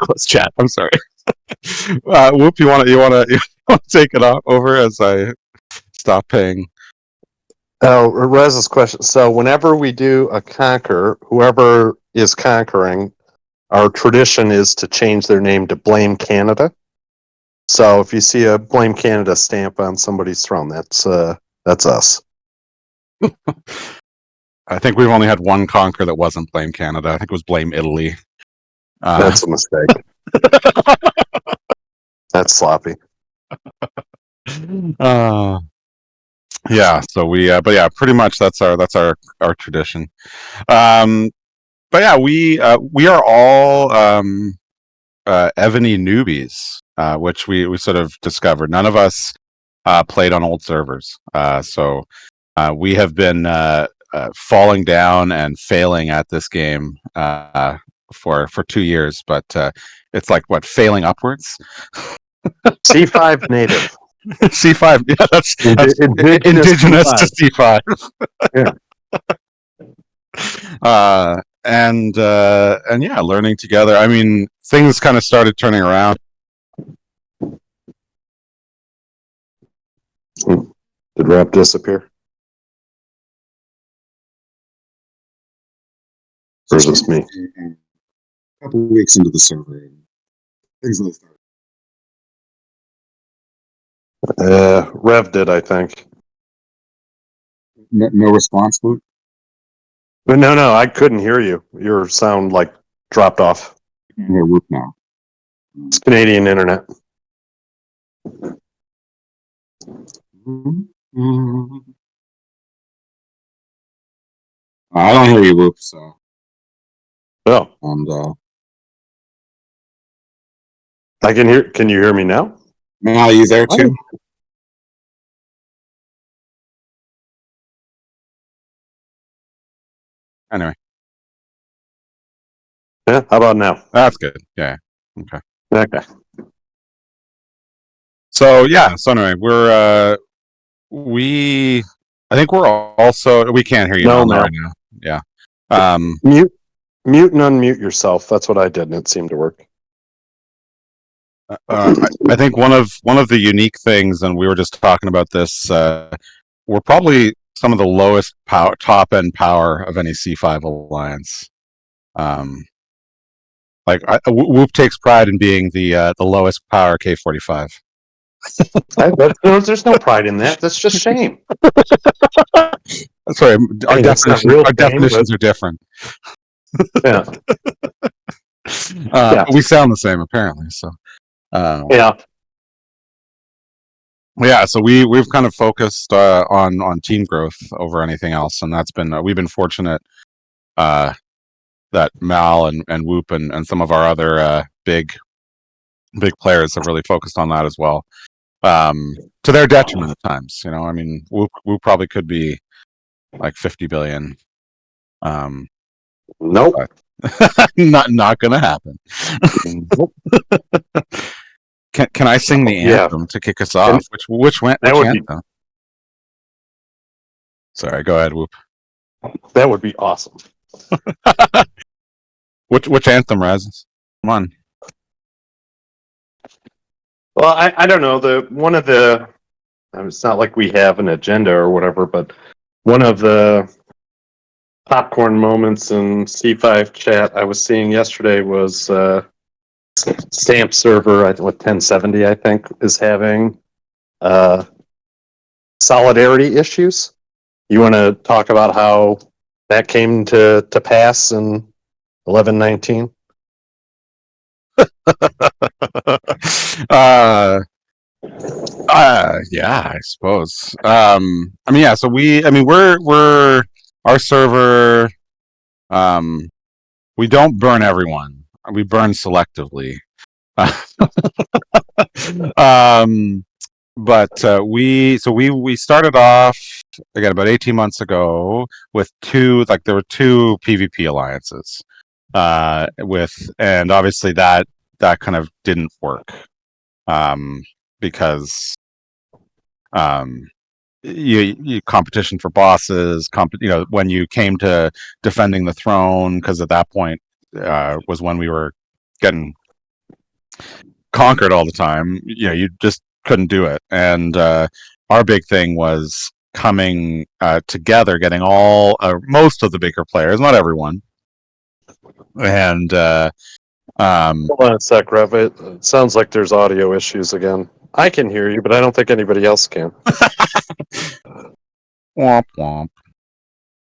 close chat. I'm sorry. Whoop, you want to take it over as I stop paying? Oh, Rez's question. So whenever we do a conquer, whoever is conquering, our tradition is to change their name to Blame Canada. So if you see a Blame Canada stamp on somebody's throne, that's us. I think we've only had one conquer that wasn't Blame Canada. I think it was Blame Italy. That's a mistake. That's sloppy. Yeah. So but yeah, pretty much that's our tradition. But yeah, we are all Evany newbies, which we sort of discovered. None of us played on old servers, so we have been falling down and failing at this game for 2 years. But it's like failing upwards. C5 native. C5, yeah, that's indigenous to C5. Yeah. And yeah, learning together. I mean, things kind of started turning around. Did Rap disappear? Or is this me? A couple of weeks into the server, things really started. Rev did, I think. No response, Luke? But no, I couldn't hear you. Your sound dropped off. I can hear Whoop now. It's Canadian internet. I don't hear you, Whoop. So. Oh. And I can hear. Can you hear me now? Now you there too? Anyway. Yeah. How about now? That's good. Yeah. Okay. Okay. So yeah. So anyway, I think we're also. We can't hear you no. right now. Yeah. Mute and unmute yourself. That's what I did, and it seemed to work. I think one of the unique things, and we were just talking about this. We're probably some of the lowest top end power of any C5 alliance. Whoop takes pride in being the lowest power K45. There's no pride in that. That's just shame. Sorry, our definitions are different. Yeah. We sound the same apparently. So. Yeah. Yeah, so we've kind of focused on team growth over anything else, and that's been we've been fortunate that Mal and Whoop and some of our other big players have really focused on that as well, to their detriment at times. I mean, Whoop probably could be like 50 billion. Nope. not gonna happen. Can I sing the anthem to kick us off? Which anthem? Sorry, go ahead, Whoop. That would be awesome. Which anthem, Raz? Come on. Well, I don't know. It's not like we have an agenda or whatever, but one of the popcorn moments in C5 chat I was seeing yesterday was Stamp server, 1070, I think, is having solidarity issues. You want to talk about how that came to pass in 1119? Yeah, I suppose. I mean, yeah. So we're our server. We don't burn everyone. We burn selectively. But we started off again about 18 months ago with there were two PvP alliances, and obviously that kind of didn't work, because you competition for bosses, when you came to defending the throne, because at that point was when we were getting conquered all the time. You just couldn't do it. And our big thing was coming together, getting most of the bigger players, not everyone, and Hold on a sec, Rev. It sounds like there's audio issues again. I can hear you, but I don't think anybody else can. womp womp.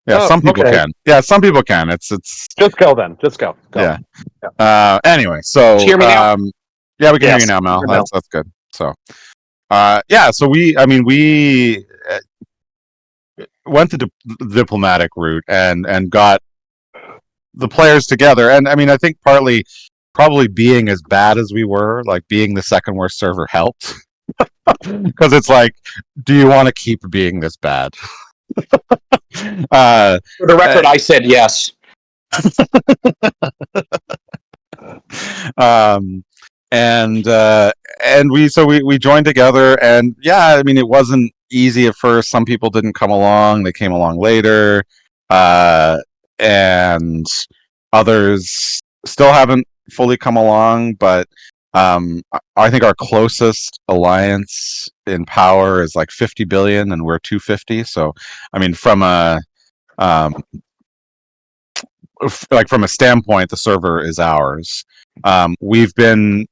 Yeah, Oh, some people okay. can. Yeah, some people can. It's Just go then. Just go. yeah. Yeah. Anyway, Can so you hear me now? yeah, we can hear you Yes, now, Mel. hear Mel. That's good. So yeah, so we went the diplomatic route and got the players together. And I mean, I think partly probably being as bad as we were, like being the second worst server, helped. Because it's like, do you want to keep being this bad? For the record, I said yes. um, and we joined together, and yeah, I mean, it wasn't easy at first. Some people didn't come along; they came along later, and others still haven't fully come along. But I think our closest alliance in power is like 50 billion, and we're 250. So, I mean, um, from a standpoint, the server is ours. We've been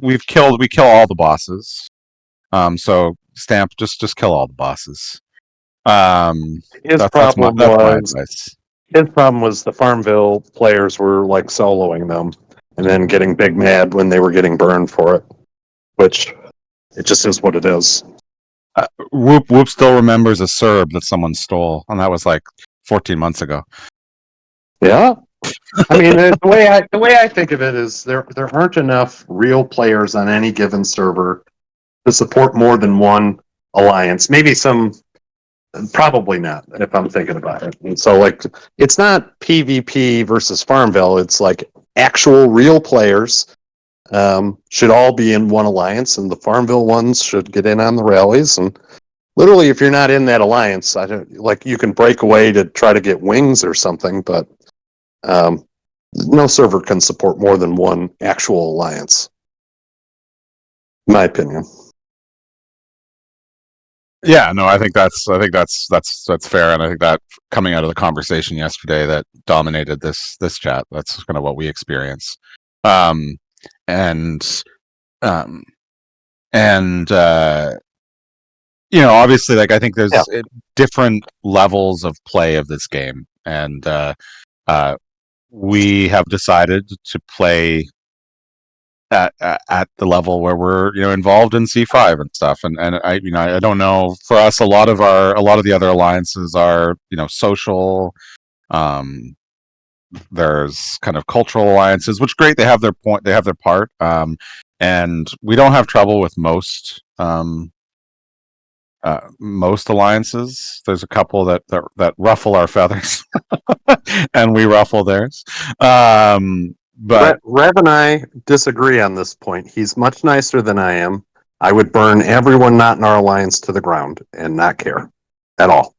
we kill all the bosses. So Stamp, just kill all the bosses. His That's my problem was advice. the Farmville players were like soloing them and then getting big mad when they were getting burned for it, which it just is what it is. Whoop still remembers a Serb that someone stole, and that was like 14 months ago. Yeah. I mean, the way I think of it is there aren't enough real players on any given server to support more than one alliance. Maybe some, probably not, if I'm thinking about it. And so, like, it's not PvP versus Farmville. It's like actual real players should all be in one alliance, and the Farmville ones should get in on the rallies. And literally, if you're not in that alliance, I don't like you can break away to try to get wings or something, but um, no server can support more than one actual alliance. In my opinion. Yeah, no, I think that's fair, and I think that coming out of the conversation yesterday that dominated this chat, that's kind of what we experience. And obviously, like, I think there's different levels of play of this game, and we have decided to play at the level where we're involved in C5 and stuff, and I don't know, for us, a lot of the other alliances are social. There's kind of cultural alliances, which great, they have their part, and we don't have trouble with most alliances. There's a couple that ruffle our feathers, and we ruffle theirs. But Rev and I disagree on this point. He's much nicer than I am. I would burn everyone not in our alliance to the ground and not care at all.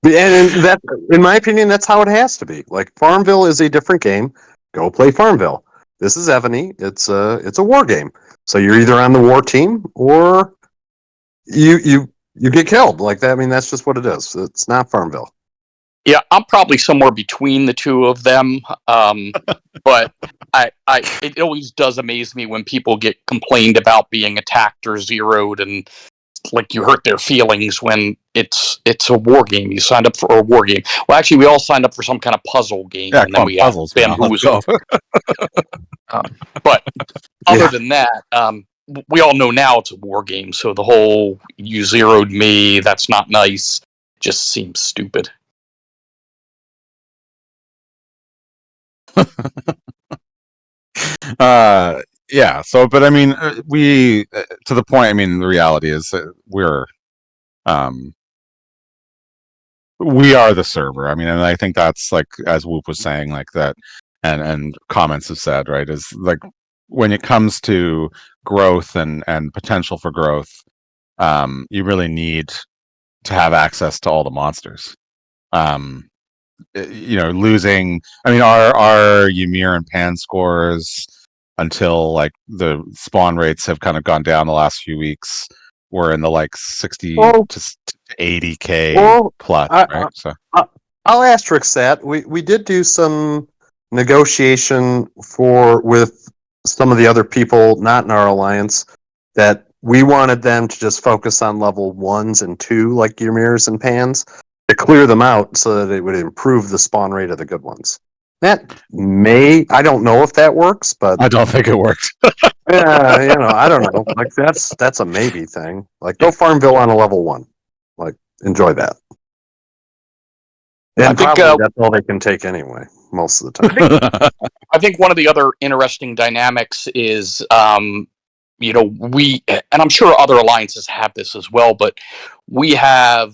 And that, in my opinion, that's how it has to be. Like, Farmville is a different game. Go play Farmville. This is Evany. It's a war game. So you're either on the war team or you get killed. Like that. I mean, that's just what it is. It's not Farmville. Yeah, I'm probably somewhere between the two of them. But it always does amaze me when people get complained about being attacked or zeroed, and like you hurt their feelings when it's a war game. You signed up for a war game. Well, actually, we all signed up for some kind of puzzle game, yeah, and then we puzzles, bamboozled. But other than that, we all know now it's a war game. So the whole "you zeroed me, that's not nice" just seems stupid. Yeah. So, but I mean, we to the point. I mean, the reality is that we are the server. I mean, and I think that's, like, as Whoop was saying, like that, and comments have said, right, is like, when it comes to growth and potential for growth, you really need to have access to all the monsters. losing. I mean, our Ymir and Pan scores until like the spawn rates have kind of gone down the last few weeks. We're in the like 60 Well, to 80K well, plus, I, right? So I'll asterisk that. We did do some negotiation with some of the other people not in our alliance that we wanted them to just focus on level 1s and 2, like your mirrors and pans, to clear them out so that it would improve the spawn rate of the good ones. I don't know if that works, but I don't think it worked. yeah, I don't know. Like that's a maybe thing. Like go Yeah. Farmville on a level 1. Like enjoy that. I And think probably that's all they can take anyway, most of the time. I think one of the other interesting dynamics is, we, and I'm sure other alliances have this as well, but we have,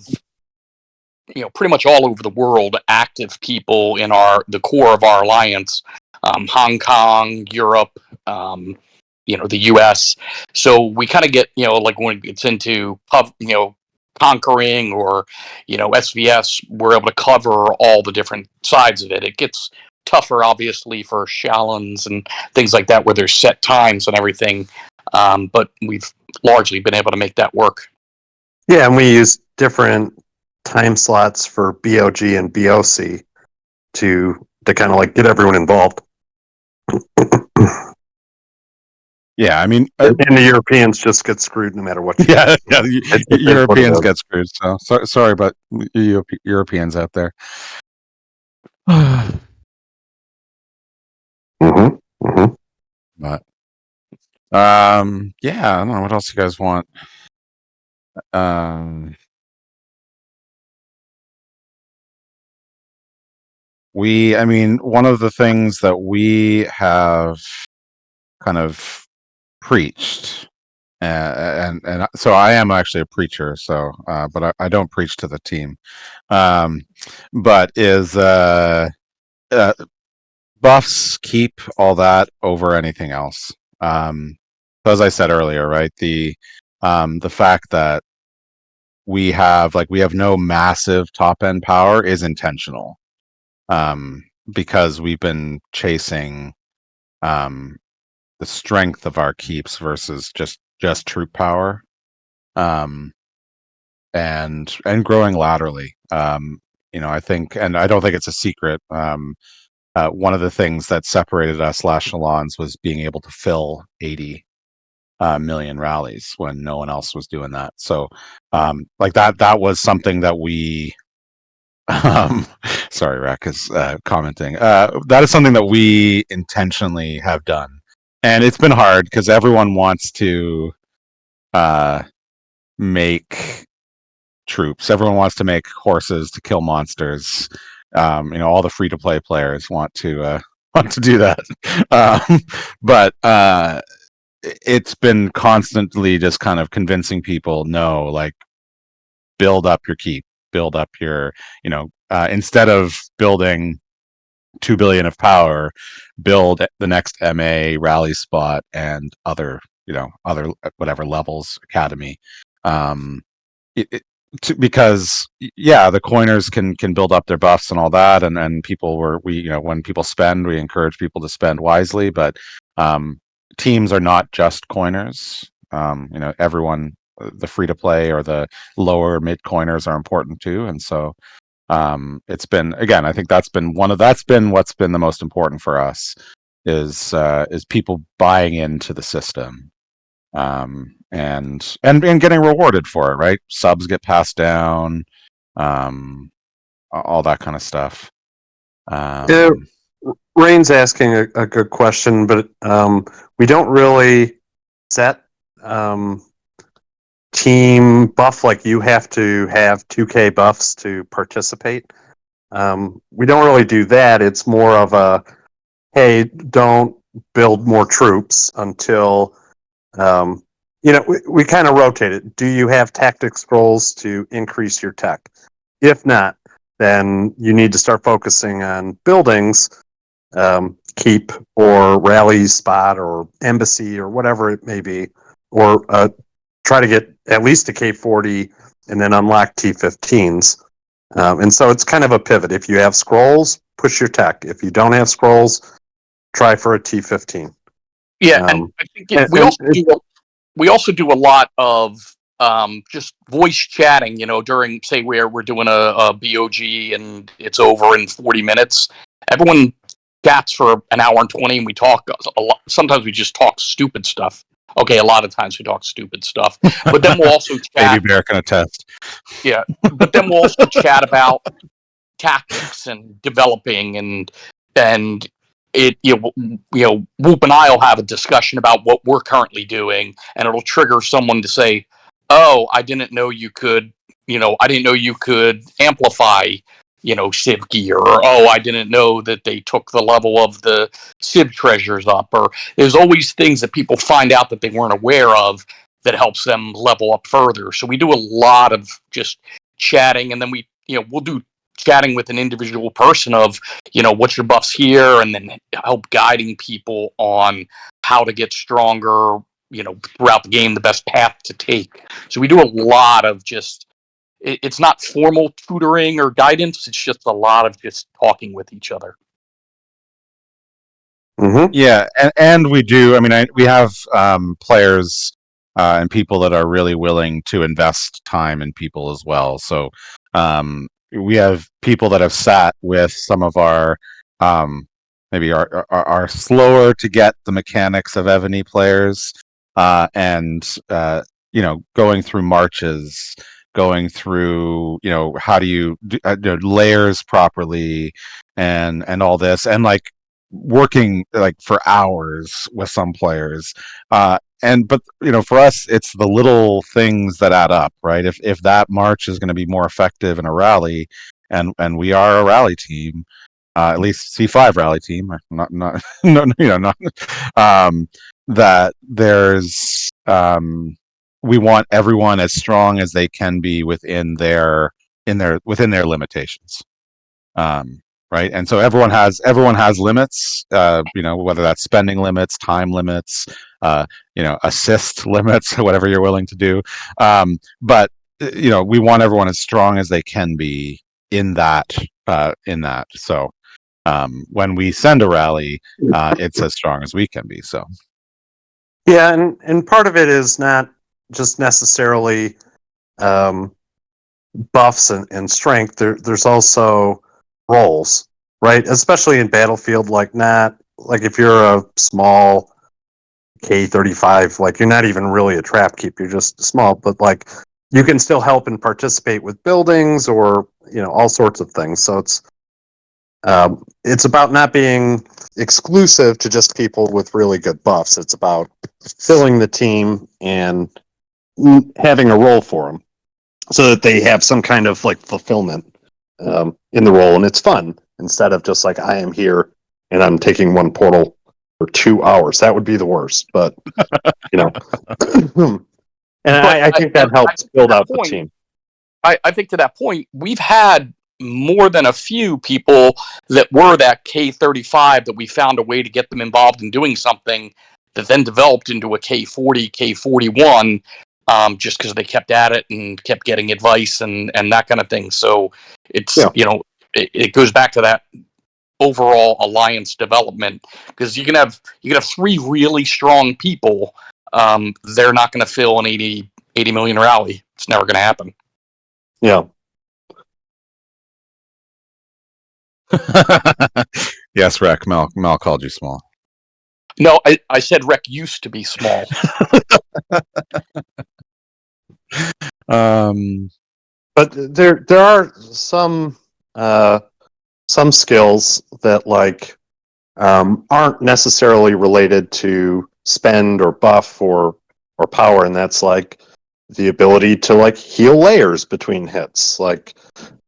pretty much all over the world, active people in the core of our alliance, Hong Kong, Europe, the U.S. So we kind of get, like when it's into conquering or SVS, we're able to cover all the different sides of it. It gets tougher, obviously, for Chalons and things like that, where there's set times and everything. But we've largely been able to make that work. Yeah, and we use different time slots for BOG and BOC to kind of like get everyone involved. Yeah, I mean, And the Europeans just get screwed no matter what you yeah, do. yeah. It is what it Europeans is. get screwed. So sorry about Europeans out there. Mm-hmm. Mm-hmm. But yeah, I don't know what else you guys want. I mean, one of the things that we have kind of preached, and so I am actually a preacher. So, but I don't preach to the team. But is buffs keep all that over anything else. So as I said earlier, right, the fact that we have no massive top end power is intentional, because we've been chasing the strength of our keeps versus just troop power, um, and growing laterally. I think, and I don't think it's a secret. One of the things that separated us last Chalons was being able to fill 80 million rallies when no one else was doing that. So, like that was something that we. Sorry, Rack is commenting. That is something that we intentionally have done, and it's been hard because everyone wants to make troops. Everyone wants to make horses to kill monsters. All the free to play players want to want to do that, but it's been constantly just kind of convincing people, no, like build up your keep, build up your, instead of building 2 billion of power, build the next MA rally spot and other whatever levels academy. It, it, because yeah, the coiners can build up their buffs and all that, and people when people spend, we encourage people to spend wisely, but teams are not just coiners. Everyone, the free to play or the lower mid coiners are important too, and so it's been, again, I think that's been what's been the most important for us is people buying into the system, and getting rewarded for it, right? Subs get passed down, all that kind of stuff. Yeah, Rain's asking a good question, but we don't really set team buff like you have to have 2K buffs to participate. We don't really do that. It's more of a, hey, don't build more troops until, we kind of rotate it. Do you have tactic scrolls to increase your tech? If not, then you need to start focusing on buildings, keep or rally spot or embassy or whatever it may be, or try to get at least a K40 and then unlock T15s. And so it's kind of a pivot. If you have scrolls, push your tech. If you don't have scrolls, try for a T15. Yeah, and I think we also do a lot of just voice chatting. During, say, where we're doing a BOG and it's over in 40 minutes. Everyone chats for an hour and 20, and we talk a lot. Sometimes we just talk stupid stuff. Okay, a lot of times we talk stupid stuff, but then we'll also Baby chat. Bear can attest. Yeah, but then we'll also chat about tactics and developing and it Whoop and I'll have a discussion about what we're currently doing, and it'll trigger someone to say, "Oh, I didn't know you could, I didn't know you could amplify, Civ gear," or "Oh, I didn't know that they took the level of the Civ treasures up," or there's always things that people find out that they weren't aware of that helps them level up further. So we do a lot of just chatting, and then we'll do chatting with an individual person of, what's your buffs here, and then help guiding people on how to get stronger, throughout the game, the best path to take. So we do a lot of just, it's not formal tutoring or guidance, it's just a lot of just talking with each other. Mm-hmm. Yeah, and we do. I mean, we have players and people that are really willing to invest time in people as well. So we have people that have sat with some of our maybe our slower to get the mechanics of Evany players, and going through marches, going through how do you do, layers properly, and all this, and like working like for hours with some players, but for us it's the little things that add up, right? If that march is going to be more effective in a rally, and we are a rally team, at least C5 rally team, not no, not that there's we want everyone as strong as they can be within their limitations. Right, and so everyone has limits, whether that's spending limits, time limits, assist limits, whatever you're willing to do, but we want everyone as strong as they can be in that. So when we send a rally, it's as strong as we can be. So Yeah, and part of it is not just necessarily buffs and strength. There's also roles, right? Especially in Battlefield, not like if you're a small K35, like you're not even really a trap keep, you're just small, but like you can still help and participate with buildings or all sorts of things. So it's about not being exclusive to just people with really good buffs. It's about filling the team and having a role for them, so that they have some kind of like fulfillment in the role, and it's fun instead of just like I am here and I'm taking one portal for 2 hours. That would be the worst, but and I think that helps build out the team. I think to that point, we've had more than a few people that were that K35 that we found a way to get them involved in doing something that then developed into a K40, K41, just because they kept at it and kept getting advice and that kind of thing. So it's, it goes back to that overall alliance development, because you can have three really strong people. They're not going to fill an 80 million rally. It's never going to happen. Yeah. Yes, Rec. Mel called you small. No, I said Rec used to be small. But there are some skills that aren't necessarily related to spend or buff or power, and that's like the ability to heal layers between hits.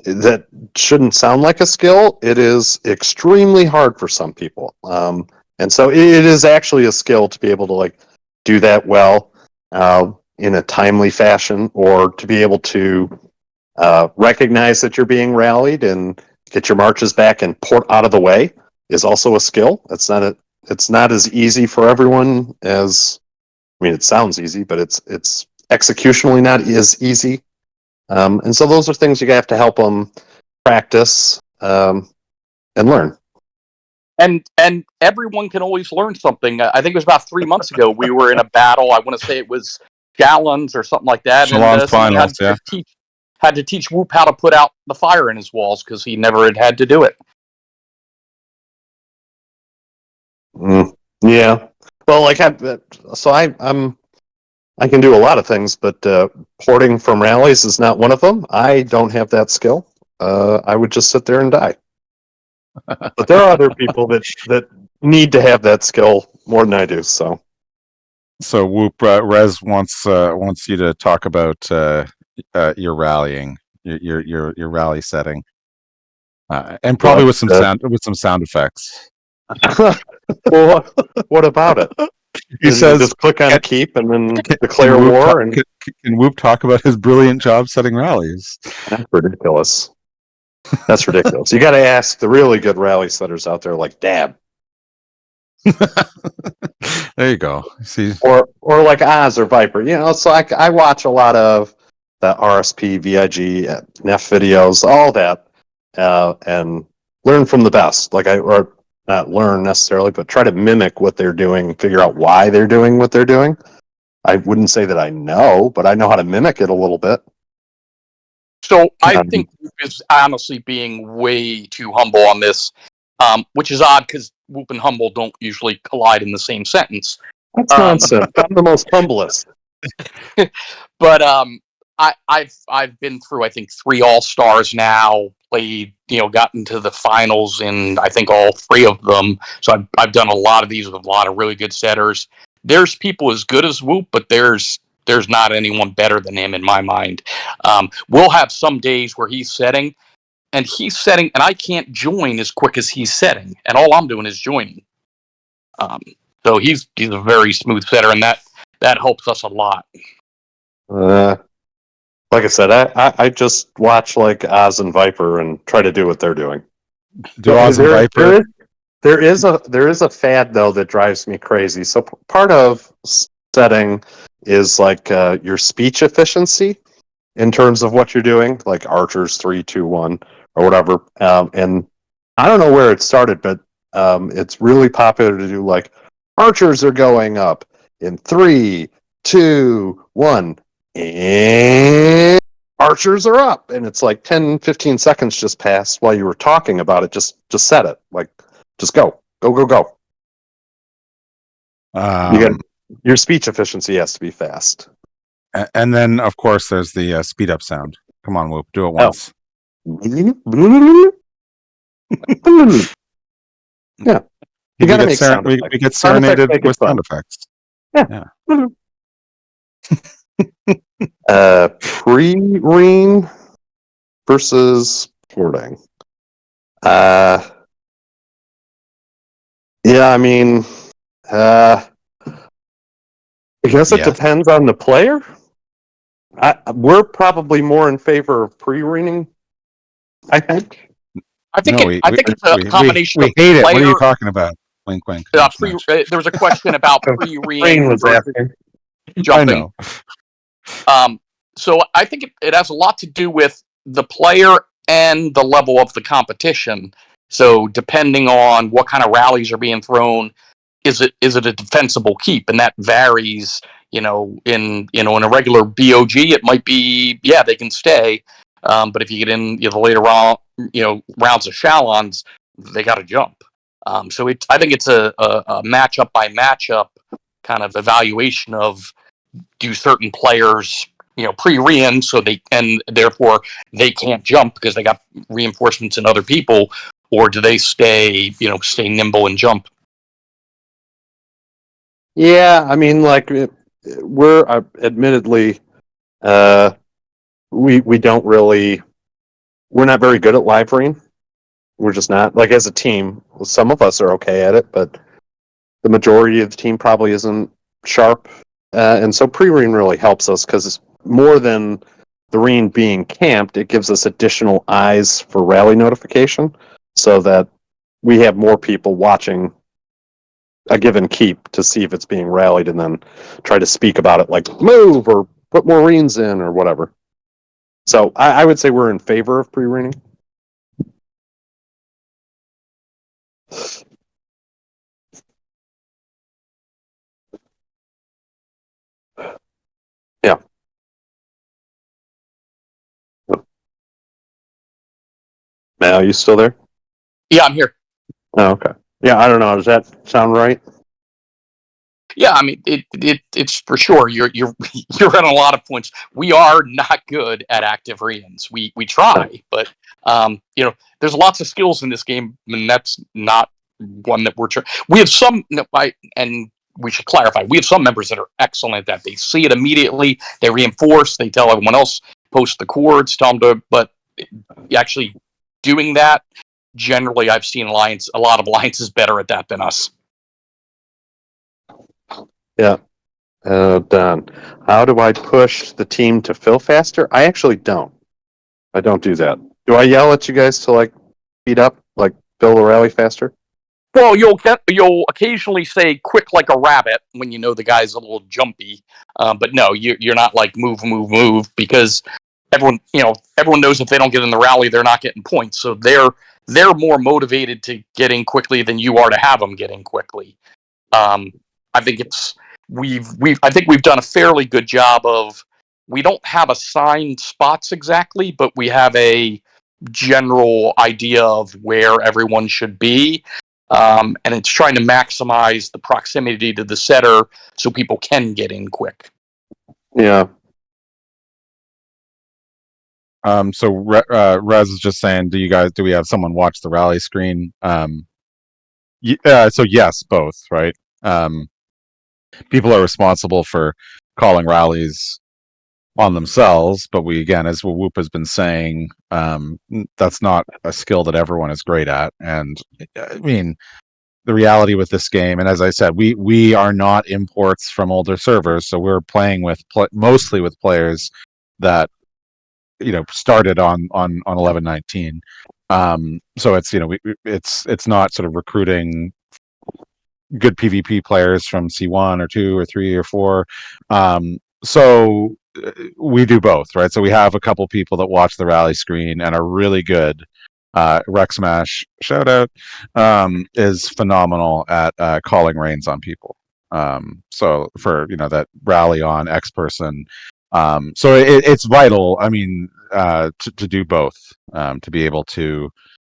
That shouldn't sound like a skill. It is extremely hard for some people, and so it is actually a skill to be able to do that well in a timely fashion, or to be able to recognize that you're being rallied and get your marches back and port out of the way is also a skill. It's not as easy for everyone as, it sounds easy, but it's executionally not as easy. And so those are things you have to help them practice, and learn. And everyone can always learn something. I think it was about 3 months ago we were in a battle. I want to say it was Chalons or something like that, and Chalons someone finals, yeah. had to teach Whoop how to put out the fire in his walls because he never had to do it. Yeah. Well, like I can do a lot of things, but porting from rallies is not one of them. I don't have that skill. I would just sit there and die. But there are other people that need to have that skill more than I do. So Whoop, Rez wants you to talk about your rallying, your rally setting, and probably with some sound effects. well, what about it? He says, just click on keep and then declare Whoop war. can Whoop talk about his brilliant job setting rallies? That's ridiculous. That's ridiculous. You got to ask the really good rally setters out there, like Dab. There you go. See, or like Oz or Viper. You know, so I watch a lot of the RSP, VIG, NEF videos, all that, and learn from the best. Or not learn necessarily, but try to mimic what they're doing, figure out why they're doing what they're doing. I wouldn't say that I know, but I know how to mimic it a little bit. So I think Whoop is honestly being way too humble on this, which is odd because Whoop and humble don't usually collide in the same sentence. That's nonsense. I'm the most humblest. But I've been through I think 3 All-Stars now, played, gotten to the finals in I think all 3 of them. So I've done a lot of these with a lot of really good setters. There's people as good as Whoop, but there's not anyone better than him in my mind. We'll have some days where he's setting, and I can't join as quick as he's setting, and all I'm doing is joining. So he's a very smooth setter, and that helps us a lot. Like I said, I just watch like Oz and Viper and try to do what they're doing. Oz and Viper. There is a fad though that drives me crazy. So part of setting is like your speech efficiency in terms of what you're doing, like Archer's 3, 2, 1 or whatever. And I don't know where it started, but it's really popular to do like Archers are going up in 3, 2, 1, and Archers are up, and it's like 10, 15 seconds just passed while you were talking about it. Just set it, like just go. You got your speech efficiency has to be fast. And then, of course, there's the speed up sound. Come on, Whoop, do it once. Yeah, you got to make sound effects. We get serenaded with sound effects. Yeah. Pre-ream versus porting. Yeah, I mean, I guess it depends on the player. We're probably more in favor of pre-reaming, I think. I think it's a combination we hate it. What are you talking about? Wink, wink. There was a question about pre-ream versus jumping. I know. So I think it has a lot to do with the player and the level of the competition. So depending on what kind of rallies are being thrown, is it a defensible keep, and that varies. In a regular BOG, it might be they can stay, but if you get in the later rounds of Chalons, they got to jump. So I think it's a matchup by matchup kind of evaluation of, do certain players pre-rein and therefore they can't jump because they got reinforcements in other people, or do they stay nimble and jump? Yeah, I mean, like we're admittedly we don't really, we're not very good at live ream. We're just not, like, as a team. Some of us are okay at it, but the majority of the team probably isn't sharp. And so pre-ream really helps us because it's more than the ream being camped. It gives us additional eyes for rally notification so that we have more people watching a given keep to see if it's being rallied and then try to speak about it, like move or put more reams in or whatever. So I would say we're in favor of pre-reaming. Yeah. Matt, are you still there? Yeah, I'm here. Oh, okay. Yeah, I don't know. Does that sound right? Yeah, I mean it's for sure. You're you're on a lot of points. We are not good at active reins. We try, but there's lots of skills in this game, and that's not one that we're. We have some, and we should clarify. We have some members that are excellent at that. They see it immediately. They reinforce. They tell everyone else. Post the chords. Tell them to. But actually doing that, generally, I've seen a lot of alliances better at that than us. Yeah. Done. How do I push the team to fill faster? I actually don't. I don't do that. Do I yell at you guys to like speed up, like fill the rally faster? Well, you'll occasionally say "quick like a rabbit" when you know the guy's a little jumpy, but no, you're not like move, move, move, because everyone knows if they don't get in the rally, they're not getting points. So they're more motivated to get in quickly than you are to have them get in quickly. I think I think we've done a fairly good job of. We don't have assigned spots exactly, but we have a general idea of where everyone should be. And it's trying to maximize the proximity to the setter so people can get in quick. Yeah. So Rez is just saying, do we have someone watch the rally screen? So yes, both, right? People are responsible for calling rallies on themselves, but we, again, as Whoop has been saying, that's not a skill that everyone is great at. And I mean, the reality with this game, and as I said, we are not imports from older servers, so we're playing with mostly with players that started on 11.19. So it's it's not sort of recruiting good PvP players from C1 or 2 or 3 or 4. So we do both, right? So we have a couple people that watch the rally screen and are really good. Rex Smash, shout out, is phenomenal at calling reins on people. So for that rally on X person, so it's vital. I mean, to do both, to be able to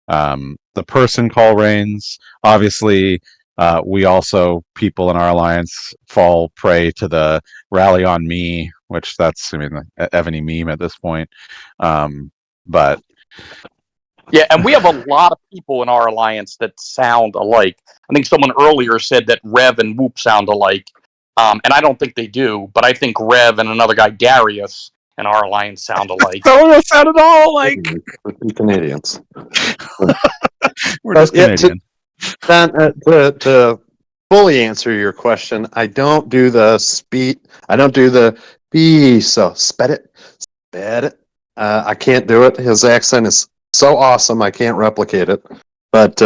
the person call reins. Obviously, we also, people in our alliance, fall prey to the rally on me, which that's, I mean, Evany meme at this point. But Yeah, and we have a lot of people in our alliance that sound alike. I think someone earlier said that Rev and Whoop sound alike, and I don't think they do. But I think Rev and another guy, Darius, in our alliance sound alike. no, it sound at all like We're Canadians. we're just Canadian. To fully answer your question, I don't do the speed. I don't do the be so sped it. I can't do it. His accent is so awesome. I can't replicate it. But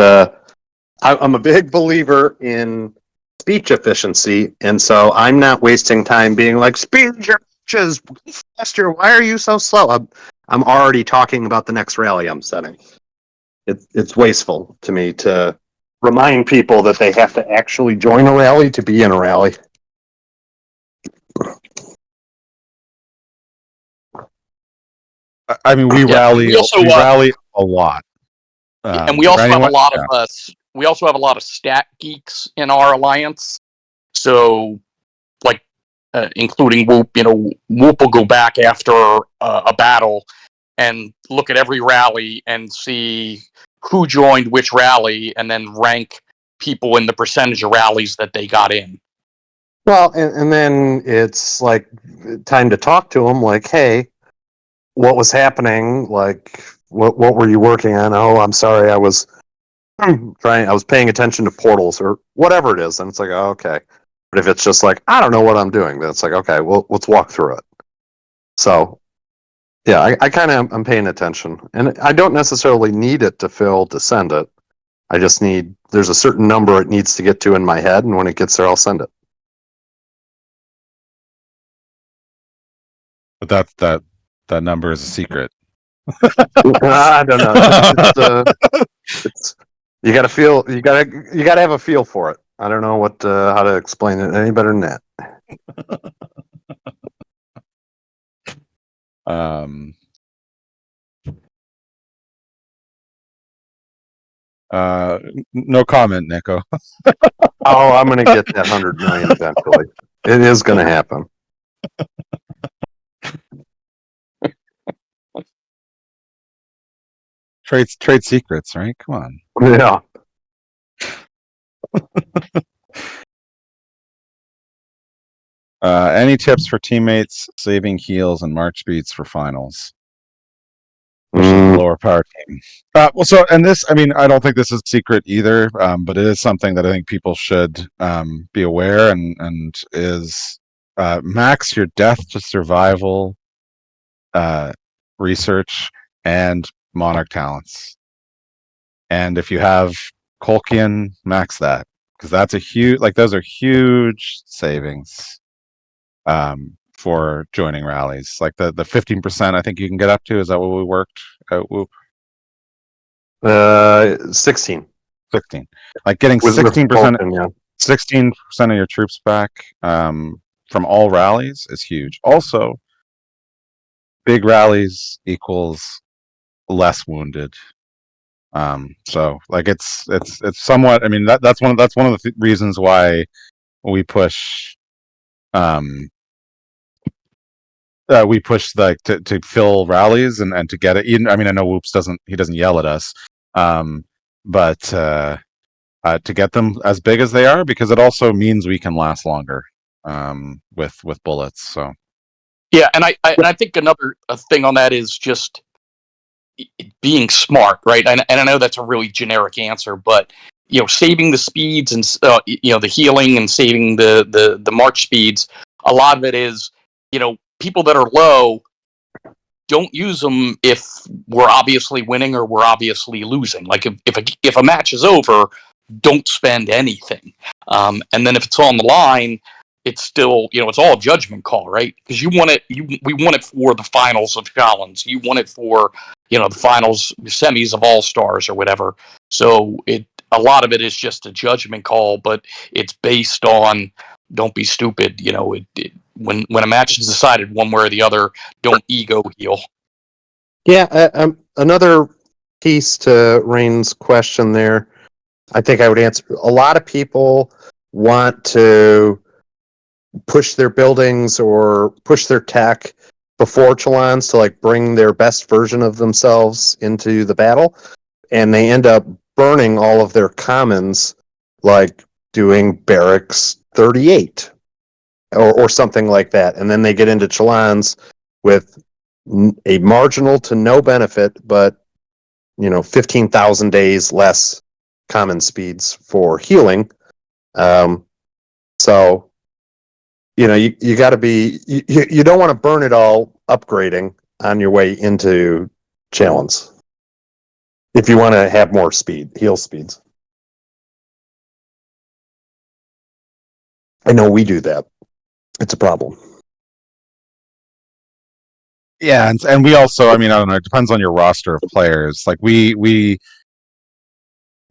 I'm a big believer in speech efficiency, and so I'm not wasting time being like, "Speed your bitches faster. Why are you so slow?" I'm already talking about the next rally I'm setting. It's wasteful to me to remind people that they have to actually join a rally to be in a rally. I mean, we rally. We rally a lot, and we also have a lot of us. We also have a lot of stat geeks in our alliance. So, like, including Whoop, Whoop will go back after a battle and look at every rally and see who joined which rally, and then rank people in the percentage of rallies that they got in. Well, and then it's like time to talk to them. Like, hey, what was happening? Like, what were you working on? Oh, I'm sorry, I was paying attention to portals or whatever it is. And it's like, oh, okay. But if it's just like, I don't know what I'm doing, then it's like, okay, well, let's walk through it. So, yeah, I kind of am paying attention, and I don't necessarily need it to fill to send it. I just need, there's a certain number it needs to get to in my head, and when it gets there, I'll send it. But that number is a secret. I don't know. You got to feel. You got to have a feel for it. I don't know what how to explain it any better than that. Um, no comment, Nico. Oh, I'm going to get that 100 million eventually. It is going to happen. Trade secrets, right? Come on. Yeah. Any tips for teammates saving heals and march speeds for finals? Especially the lower power team. Well, so, and this, I mean, I don't think this is secret either, but it is something that I think people should be aware and is max your death to survival research and monarch talents. And if you have Colkian, max that, because that's a huge, like, those are huge savings for joining rallies. Like the 15% I think you can get up to. Is that what we worked out? 16 16. Like getting with 16%, Colton, yeah. 16% of your troops back from all rallies is huge. Also, big rallies equals less wounded. So like it's somewhat. I mean that's one of the reasons why we push like to fill rallies and to get it. Even, I mean, I know Whoops doesn't yell at us, but to get them as big as they are, because it also means we can last longer with bullets. So Yeah, and I think another thing on that is just being smart, right? And I know that's a really generic answer, but saving the speeds and the healing and saving the march speeds. A lot of it is people that are low don't use them if we're obviously winning or we're obviously losing. Like if a match is over, don't spend anything. And then if it's on the line, it's still it's all a judgment call, right? Because we want it for the finals of Chalons. You want it for the finals, semis of All Stars or whatever. So a lot of it is just a judgment call, but it's based on don't be stupid. When a match is decided one way or the other, don't ego heal. Yeah, another piece to Rain's question there. I think I would answer. A lot of people want to push their buildings or push their tech before Chalons to like bring their best version of themselves into the battle, and they end up burning all of their commons, like doing barracks 38 or something like that, and then they get into Chalons with a marginal to no benefit, but 15,000 days less common speeds for healing. So you got to be you don't want to burn it all upgrading on your way into Chalons if you want to have more heal speeds. I know we do that. It's a problem. yeah, and we also, I mean, I don't know, it depends on your roster of players. Like we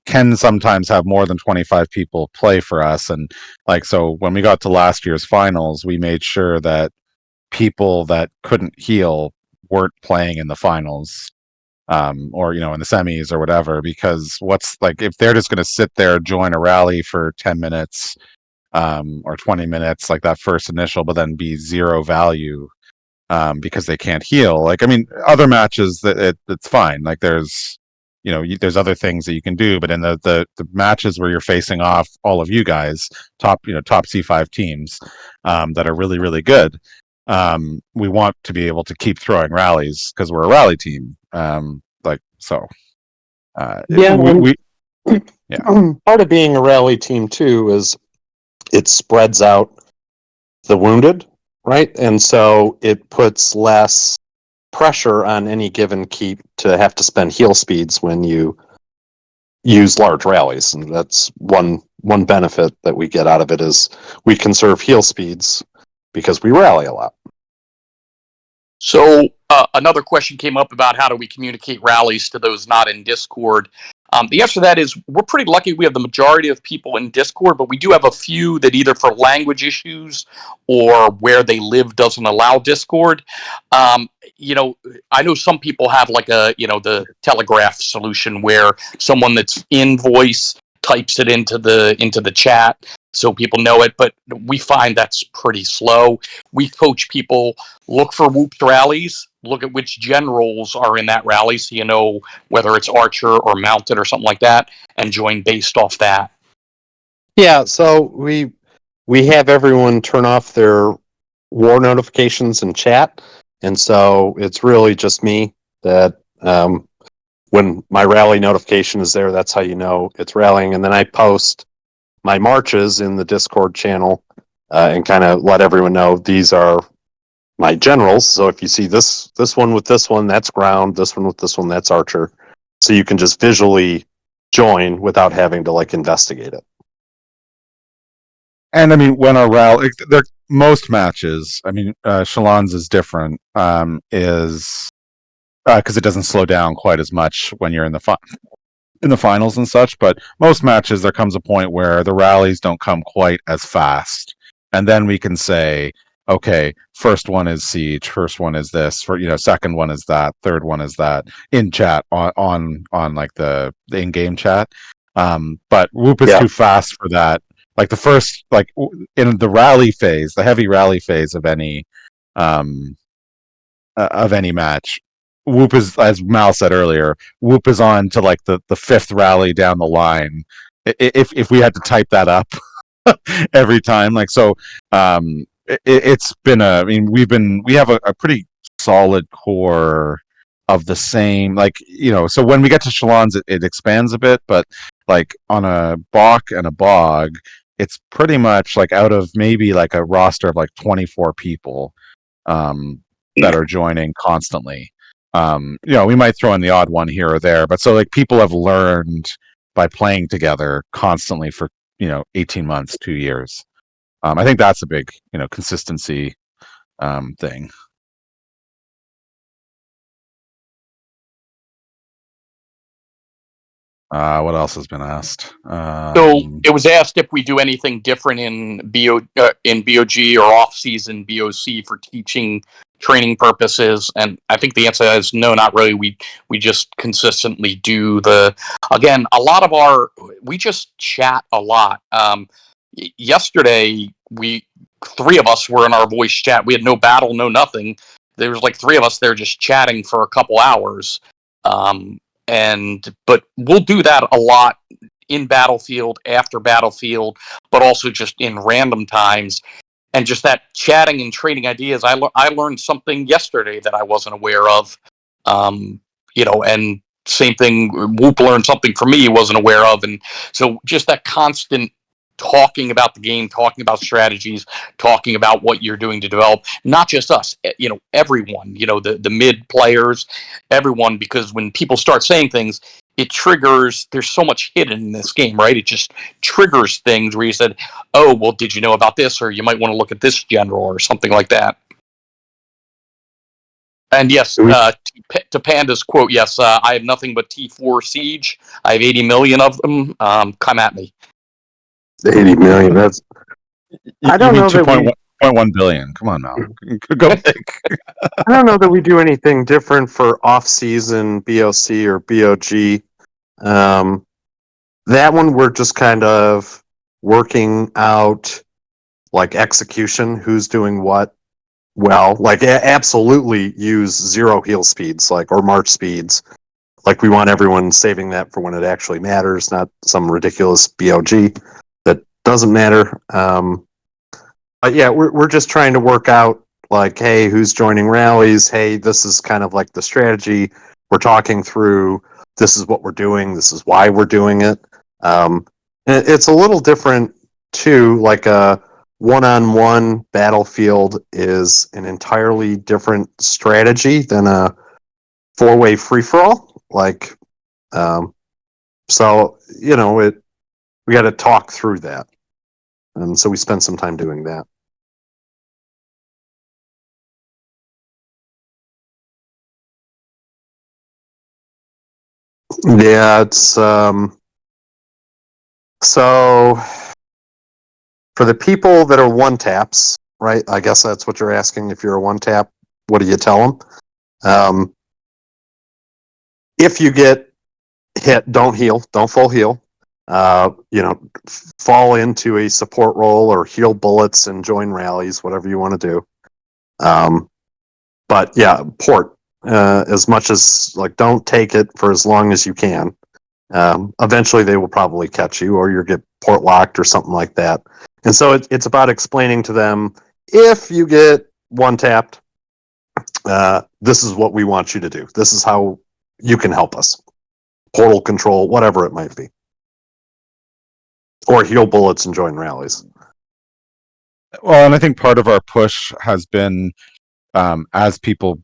can sometimes have more than 25 people play for us, and like, so when we got to last year's finals, we made sure that people that couldn't heal weren't playing in the finals, or in the semis or whatever, because what's, like, if they're just going to sit there, join a rally for 10 minutes or 20 minutes, like that first initial, but then be zero value because they can't heal. Like, I mean, other matches that it's fine. Like there's there's other things that you can do, but in the matches where you're facing off all of you guys, top C5 teams that are really, really good, we want to be able to keep throwing rallies because we're a rally team. Part of being a rally team too is it spreads out the wounded, right? And so it puts less pressure on any given keep to have to spend heal speeds when you use large rallies, and that's one benefit that we get out of it is we conserve heal speeds because we rally a lot. So another question came up about how do we communicate rallies to those not in Discord. The answer to that is we're pretty lucky. We have the majority of people in Discord, but we do have a few that either for language issues or where they live doesn't allow Discord. Um, I know some people have like the Telegraph solution where someone that's in voice types it into the chat so people know it, but we find that's pretty slow. We coach people, look for Whoops rallies, look at which generals are in that rally so you know whether it's archer or mounted or something like that, and join based off that. Yeah, so we have everyone turn off their war notifications in chat, and so it's really just me that when my rally notification is there, that's how you know it's rallying, and then I post my marches in the Discord channel and kind of let everyone know these are my generals. So if you see this one with this one, that's ground. This one with this one, that's archer. So you can just visually join without having to like investigate it. And I mean, when a rally, there most matches. I mean, Chalons is different. Is because it doesn't slow down quite as much when you're in the finals and such. But most matches, there comes a point where the rallies don't come quite as fast, and then we can say, okay, first one is siege, first one is this, second one is that, third one is that in chat on like the in-game chat. But Whoop is too fast for that. Like the first, like in the rally phase, the heavy rally phase um, of any match, Whoop is, as Mal said earlier, Whoop is on to like the fifth rally down the line. If we had to type that up every time, like so, it's been I mean, we have a pretty solid core of the same, like so when we get to Chalons, it expands a bit, but like on a Bach and a Bog, it's pretty much like out of maybe like a roster of like 24 people that are joining constantly. We might throw in the odd one here or there, but so like people have learned by playing together constantly for 18 months, 2 years. I think that's a big consistency thing. What else has been asked? So it was asked if we do anything different in BOG or off-season BOC for teaching training purposes, and I think the answer is no, not really. We just consistently do again, a lot of we just chat a lot. Yesterday, three of us were in our voice chat. We had no battle, no nothing. There was like three of us there just chatting for a couple hours. But we'll do that a lot in Battlefield, after Battlefield, but also just in random times. And just that chatting and trading ideas. I learned something yesterday that I wasn't aware of. And same thing, Whoop learned something from me he wasn't aware of. And so just that constant talking about the game, talking about strategies, talking about what you're doing to develop, not just us, everyone, the mid players, everyone, because when people start saying things, it triggers, there's so much hidden in this game, right? It just triggers things where you said, oh, well, did you know about this? Or you might want to look at this general or something like that. And yes, to Panda's quote, yes, I have nothing but T4 Siege. I have 80 million of them. Come at me. 80 million. That's. I don't know that 2.1 billion. Come on now, go big. I don't know that we do anything different for off-season BOC or BOG. That one we're just kind of working out like execution, who's doing what well. Like absolutely use zero heal speeds, like or march speeds. Like we want everyone saving that for when it actually matters, not some ridiculous BOG that doesn't matter. But yeah, we're just trying to work out like, hey, who's joining rallies? Hey, this is kind of like the strategy we're talking through. This is what we're doing. This is why we're doing it. And it's a little different too. Like a one-on-one battlefield is an entirely different strategy than a four-way free-for-all. Like, so we got to talk through that, and so we spent some time doing that. Yeah, it's so for the people that are one taps, right? I guess that's what you're asking. If you're a one tap, what do you tell them? If you get hit, don't heal, don't full heal. Fall into a support role or heal bullets and join rallies, whatever you want to do. But yeah, port as much as like don't take it for as long as you can. Eventually, they will probably catch you, or you'll get port locked or something like that. And so it's about explaining to them if you get one tapped, this is what we want you to do. This is how you can help us. Portal control, whatever it might be, or heal bullets and join rallies. Well, and I think part of our push has been as people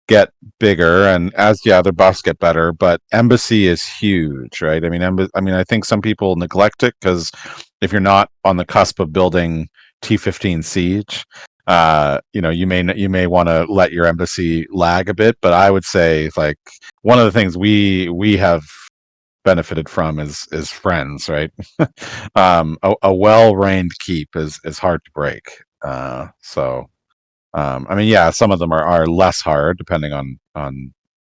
get bigger and as their buffs get better, but embassy is huge, right? I mean, I think some people neglect it because if you're not on the cusp of building T15 siege, you may want to let your embassy lag a bit. But I would say like one of the things we have benefited from is friends, right? A well-reigned keep is hard to break. Some of them are less hard depending on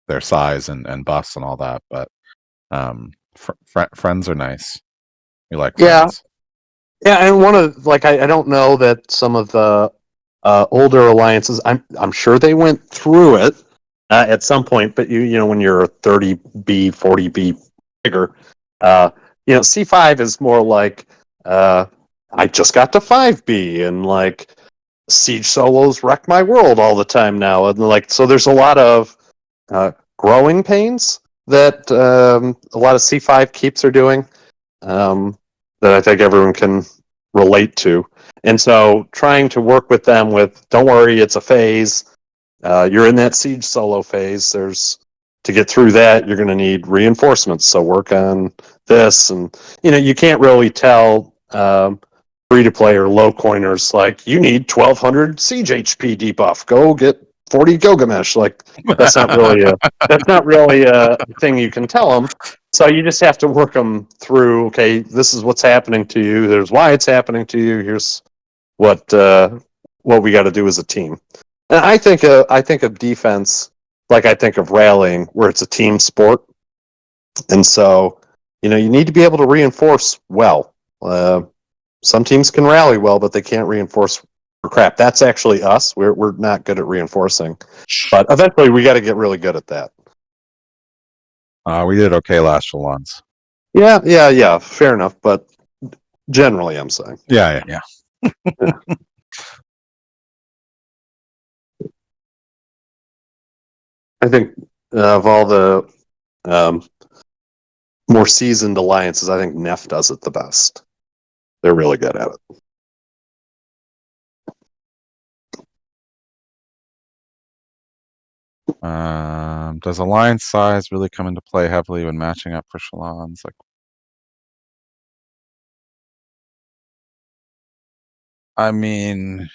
their size and buffs and all that, but friends are nice. We like Yeah, friends. yeah, and one of I don't know that some of the older alliances. I'm sure they went through it at some point, but when you're 30B, 40B bigger, C5 is more like I just got to 5B and like siege solos wreck my world all the time now, and like so there's a lot of growing pains that a lot of C5 keeps are doing. That I think everyone can relate to. And so trying to work with them with, don't worry, it's a phase. You're in that siege solo phase. To get through that, you're going to need reinforcements. So work on this. And, you can't really tell free to play or low coiners, like, you need 1200 siege HP debuff. Go get 40 Gilgamesh. Like, that's not really a thing you can tell them. So you just have to work them through. Okay, this is what's happening to you. There's why it's happening to you. Here's what we got to do as a team. And I think of defense like I think of rallying, where it's a team sport. And so you need to be able to reinforce well. Some teams can rally well, but they can't reinforce for crap. That's actually us. We're not good at reinforcing, but eventually we got to get really good at that. We did okay last Chalons. Yeah. Fair enough, but generally, I'm saying. Yeah. I think of all the more seasoned alliances, I think Neff does it the best. They're really good at it. Does alliance size really come into play heavily when matching up for Chalons? I mean,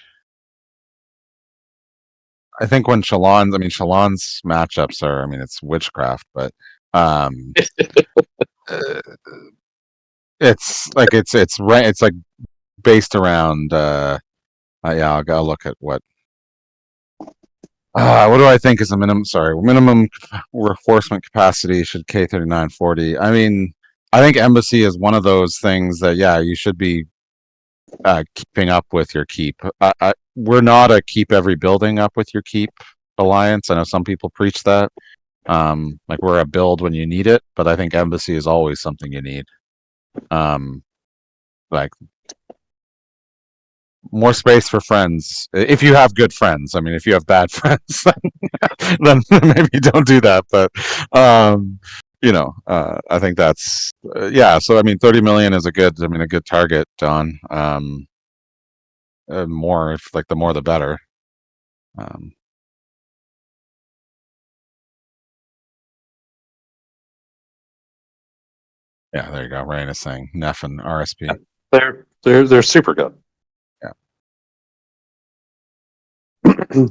I think when Chalons matchups are, it's witchcraft, but it's like based around. I'll look at what do I think is a minimum? Sorry, minimum reinforcement capacity should K3940. I think embassy is one of those things that you should be keeping up with your keep. We're not a keep every building up with your keep alliance. I know some people preach that. Like we're a build when you need it, but I think embassy is always something you need. Like more space for friends if you have good friends. If you have bad friends, then maybe don't do that. But I think that's So 30 million is a good target, Don. More if the more the better. There you go. Ryan is saying Neff and RSP. They're super good. Yeah.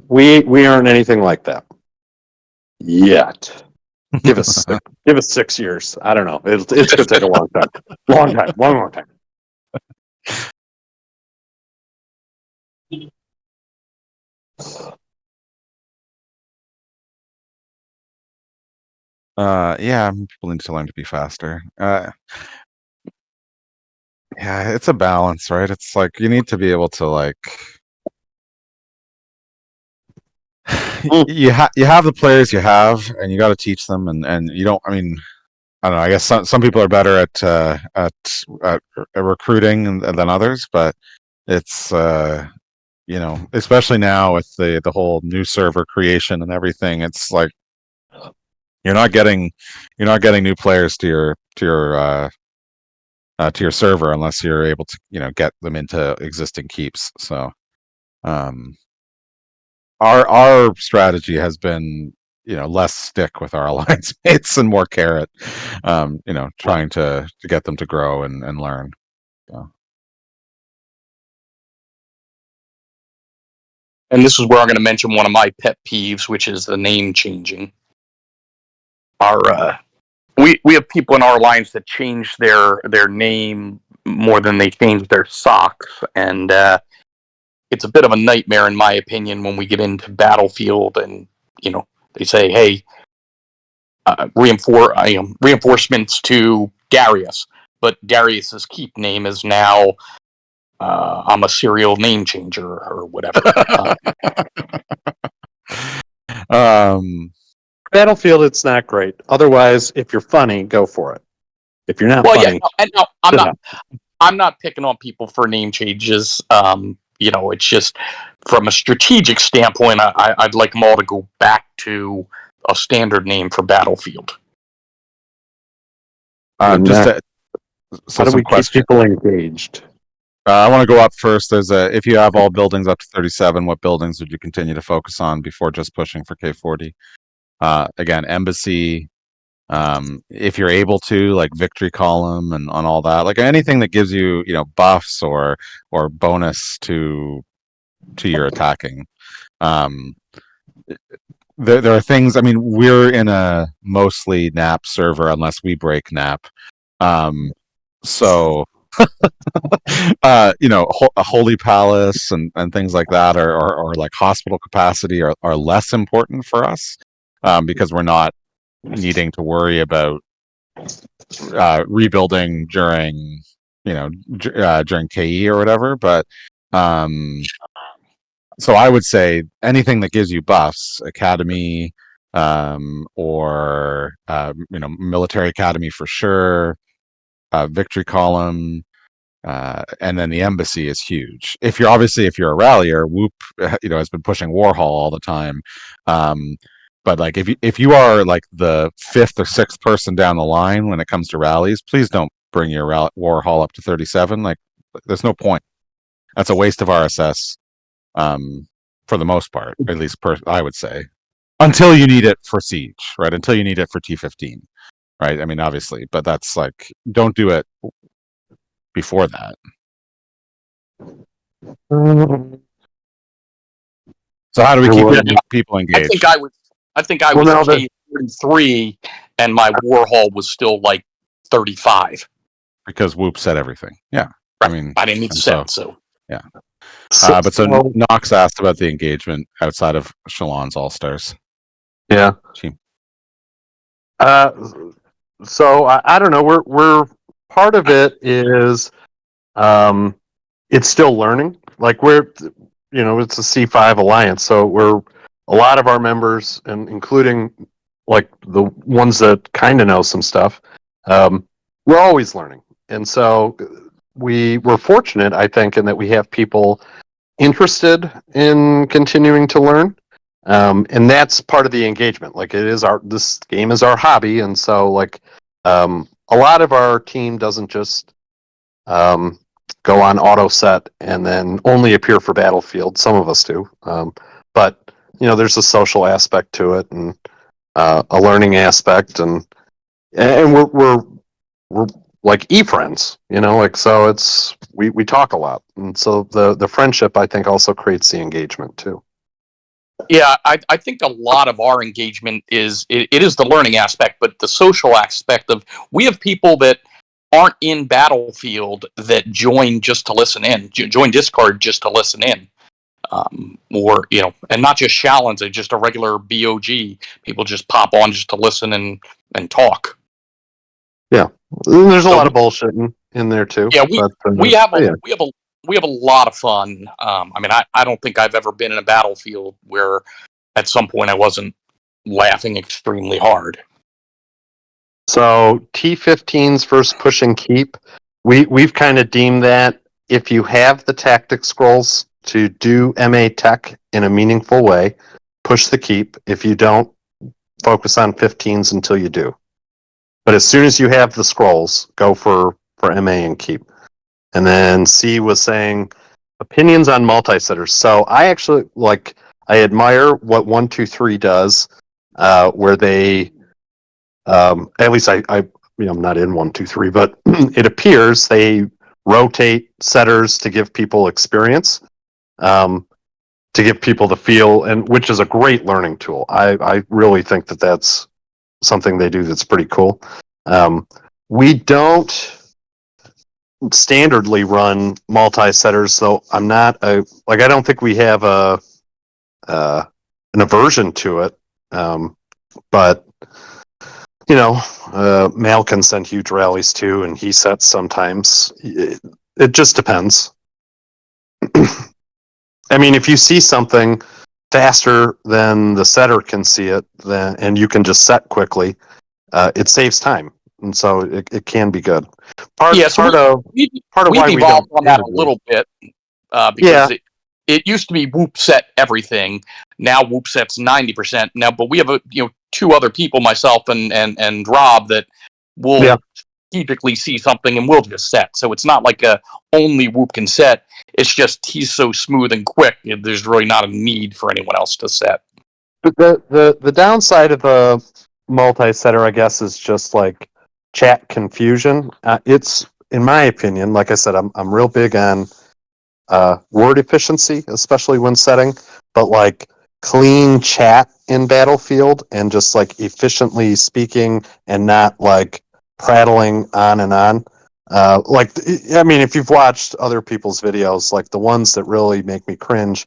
We aren't anything like that yet. Give us 6 years. I don't know. It's going to take a long time. Long time. Yeah, people need to learn to be faster. Yeah, it's a balance, right? It's like you need to be able to like you have the players you have, and you got to teach them, and you don't. I mean, I don't know. I guess some people are better at recruiting than others, but it's especially now with the whole new server creation and everything. It's like you're not getting new players to your server unless you're able to get them into existing keeps. So um, our strategy has been less stick with our alliance mates and more carrot. Trying to get them to grow and learn. So. And this is where I'm going to mention one of my pet peeves, which is the name changing. We have people in our alliance that change their name more than they change their socks, and it's a bit of a nightmare in my opinion when we get into Battlefield and they say, hey, reinforcements to Darius, but Darius's keep name is now I'm a serial name changer or whatever. Battlefield, it's not great. Otherwise, if you're funny, go for it. If you're not funny, no, I'm not picking on people for name changes. It's just from a strategic standpoint, I'd like them all to go back to a standard name for Battlefield. how do we keep people engaged? I want to go up first. If you have all buildings up to 37, what buildings would you continue to focus on before just pushing for K40? Again, embassy. If you're able to, like victory column and on all that, like anything that gives you buffs or bonus to your attacking. There are things. I mean, we're in a mostly NAP server unless we break NAP. So a holy palace and things like that or like hospital capacity are less important for us because we're not needing to worry about rebuilding during during KE or whatever. But so I would say anything that gives you buffs, academy or military academy for sure, victory column. And then the embassy is huge. If you're a rallier, Whoop, has been pushing Warhol all the time. But like if you are like the fifth or sixth person down the line when it comes to rallies, please don't bring your Warhol up to 37. Like, there's no point. That's a waste of RSS. For the most part, at least I would say, until you need it for siege, right? Until you need it for T15, right? I mean, obviously, but that's like, don't do it before that. So how do we keep people engaged? I think I was K33 and my Warhol was still like 35 because Whoop said everything. Yeah, right. I mean, I didn't need to say it, so yeah. But Knox asked about the engagement outside of Chalons All Stars. Yeah. So I don't know. We're part of it is it's still learning. Like it's a C5 alliance, so we're a lot of our members, and including like the ones that kind of know some stuff. We're always learning, and so we're fortunate, I think, in that we have people interested in continuing to learn. And that's part of the engagement. Like this game is our hobby, and so like a lot of our team doesn't just go on auto set and then only appear for Battlefield. Some of us do, but there's a social aspect to it and a learning aspect, and we're like e-friends, like so it's we talk a lot, and so the friendship I think also creates the engagement too. Yeah, I think a lot of our engagement it is the learning aspect, but the social aspect of we have people that aren't in Battlefield that join just to listen in, join Discord just to listen in, or and not just Chalons, just a regular BOG. People just pop on just to listen and talk. Yeah, there's a So lot of bullshit in there too. yeah, But we have a yeah. we have a lot of fun. I mean, I don't think I've ever been in a Battlefield where at some point I wasn't laughing extremely hard. So T15s versus push and keep. We've kind of deemed that if you have the tactic scrolls to do MA tech in a meaningful way, push the keep. If you don't, focus on 15s until you do. But as soon as you have the scrolls, go for MA and keep. And then C was saying opinions on multi-setters. So I actually I admire what 123 does, where they at least I'm not in 123, but it appears they rotate setters to give people experience, to give people the feel, and which is a great learning tool. I really think that that's something they do that's pretty cool. We don't standardly run multi-setters, so I'm not I don't think we have an aversion to it, but Mal can send huge rallies too, and he sets sometimes. It just depends. I mean, if you see something faster than the setter can see it, then and you can just set quickly, it saves time, and so it can be good. Part So of we've why we evolved don't on that a little bit Yeah, because it used to be Whoop set everything. Now Whoop sets 90% now, but we have two other people, myself and Rob, that yeah. will strategically see something and we'll just set. So it's not like only Whoop can set. It's just he's so smooth and quick. There's really not a need for anyone else to set. But the downside of a multi-setter, I guess, is just like chat confusion. It's, in my opinion, like I said, I'm real big on word efficiency, especially when setting, but like clean chat in Battlefield and just like efficiently speaking and not like prattling on and on. I mean, if you've watched other people's videos, like the ones that really make me cringe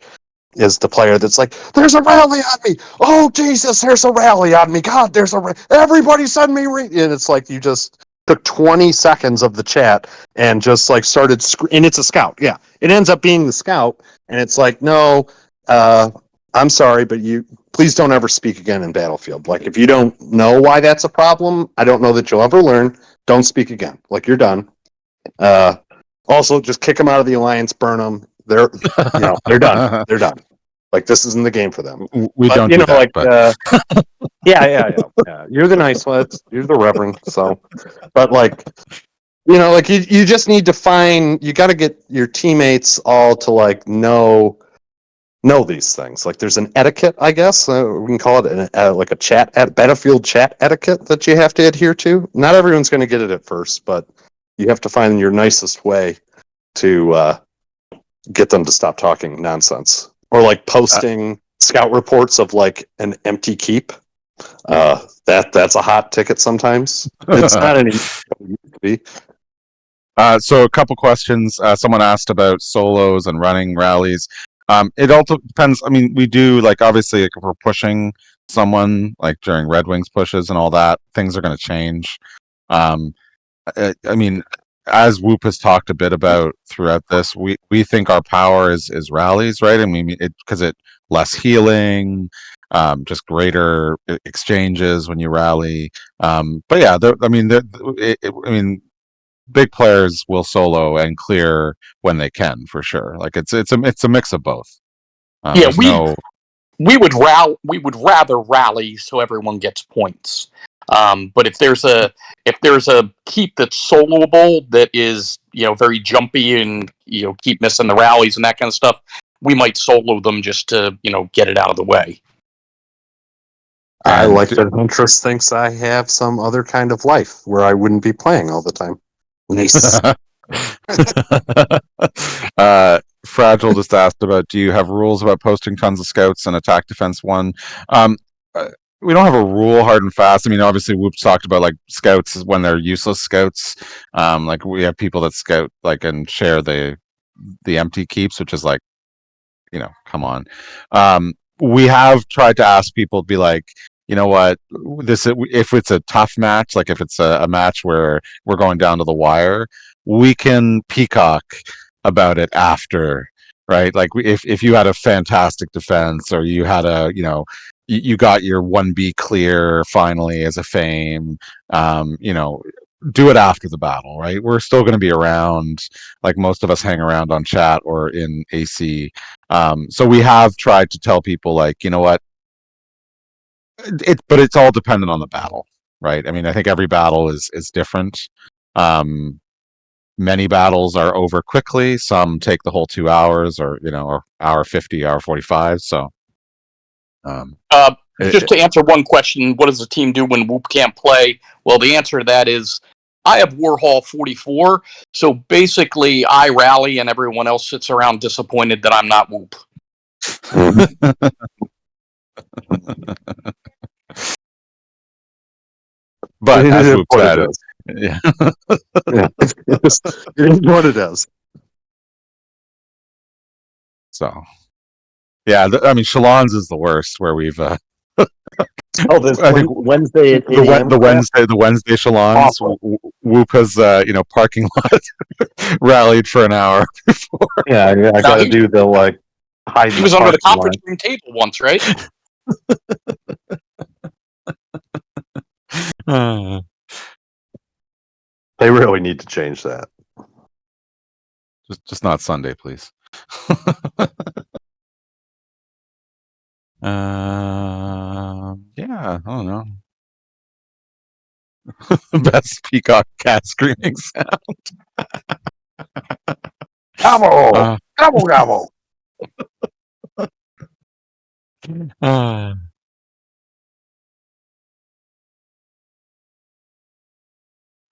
is the player that's like, "There's a rally on me! Oh Jesus, there's a rally on me! God, everybody send me!" And it's like you just took 20 seconds of the chat and just like started, and it's a scout. Yeah, it ends up being the scout, and it's like, no, I'm sorry, but you please don't ever speak again in Battlefield. Like, if you don't know why that's a problem, I don't know that you'll ever learn. Don't speak again. Like, you're done. Also, just kick them out of the alliance, burn them. They're done. They're done. Like, this isn't the game for them. We But don't do that, but yeah. You're the nice one. You're the reverend. So, but like, you just need to you got to get your teammates all to like know these things. Like, there's an etiquette, I guess we can call it like a Battlefield chat etiquette that you have to adhere to. Not everyone's going to get it at first, but you have to find your nicest way to get them to stop talking nonsense, or like posting scout reports of like an empty keep. That's a hot ticket sometimes. It's not any used to be. So a couple questions. Someone asked about solos and running rallies. It also depends. I mean, we do, like, obviously, like, if we're pushing someone like during Red Wings pushes and all that, things are going to change. Um, I mean, as Whoop has talked a bit about throughout this, we think our power is rallies, right? I mean, because it less healing, just greater exchanges when you rally. But yeah, I mean, big players will solo and clear when they can, for sure. Like, it's a mix of both. Yeah, There's no we would rather rally so everyone gets points. But if there's a keep that's soloable that is very jumpy and keep missing the rallies and that kind of stuff, we might solo them just to get it out of the way. I and like that Huntress thinks I have some other kind of life where I wouldn't be playing all the time. Nice. Fragile just asked about, do you have rules about posting tons of scouts in attack defense one? Um, we don't have a rule hard and fast. I mean, obviously, Whoops talked about like scouts when they're useless scouts. Like we have people that scout like and share the empty keeps, which is like, come on. We have tried to ask people to be like, you know what, if it's a tough match, like if it's a match where we're going down to the wire, we can peacock about it after, right? Like if you had a fantastic defense, or you had you got your 1B clear finally as a fame, do it after the battle, right? We're still going to be around, like most of us hang around on chat or in AC. So we have tried to tell people, like, you know what, but it's all dependent on the battle, right? I mean, I think every battle is different. Many battles are over quickly. Some take the whole 2 hours, or hour 50, hour 45. So, Just to answer one question, what does the team do when Whoop can't play? Well, the answer to that is I have Warhol 44, so basically I rally and everyone else sits around disappointed that I'm not Whoop. But as Whoop What said, it is. yeah. Yeah. It is what it is. So, yeah, I mean, Chalons is the worst, where we've. Oh, this I think Wednesday at 8 a.m. the Wednesday Chalons, Whoop has parking lot rallied for an hour before. Yeah, I got to do the like hide. He was under the conference room table once, right? They really need to change that. Just not Sunday, please. Yeah, I don't know. Best peacock cat screaming sound. Gobble, gobble, gobble.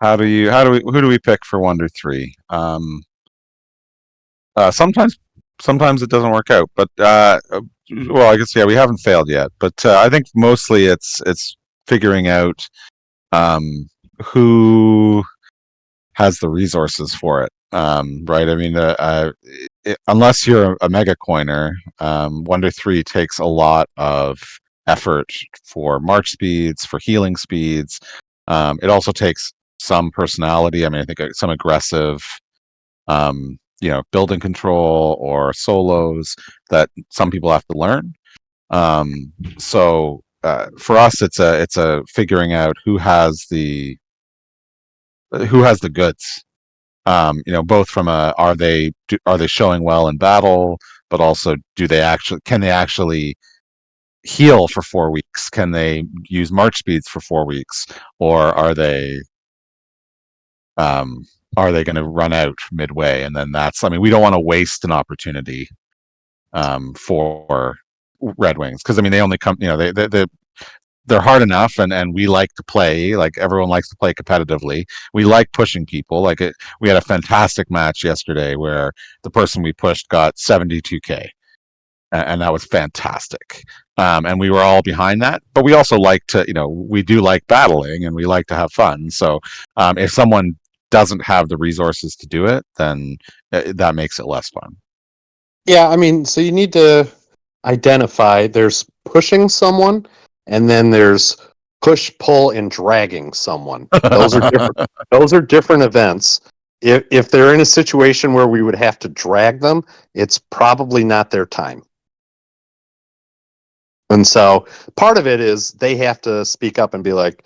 Who do we pick for Wonder 3? Sometimes it doesn't work out, but well, I guess, yeah, we haven't failed yet, but I think mostly it's figuring out who has the resources for it, right? I mean, unless you're a mega coiner, Wonder 3 takes a lot of effort for march speeds, for healing speeds. It also takes some personality. I mean, I think some aggressive, building control or solos that some people have to learn. So for us, it's a figuring out who has the goods. Both from are they showing well in battle, but also can they actually heal for 4 weeks? Can they use march speeds for 4 weeks, or are they going to run out midway? And then we don't want to waste an opportunity for Red Wings, because I mean, they only come, they're hard enough, and we like to play, like everyone likes to play competitively. We like pushing people. We had a fantastic match yesterday where the person we pushed got 72k, and that was fantastic. And we were all behind that, but we also like to, we do like battling, and we like to have fun. So if someone doesn't have the resources to do it, then that makes it less fun. Yeah, I mean, so you need to identify there's pushing someone, and then there's push, pull, and dragging someone. Those are different. Those are different events. If they're in a situation where we would have to drag them, it's probably not their time. And so part of it is they have to speak up and be like,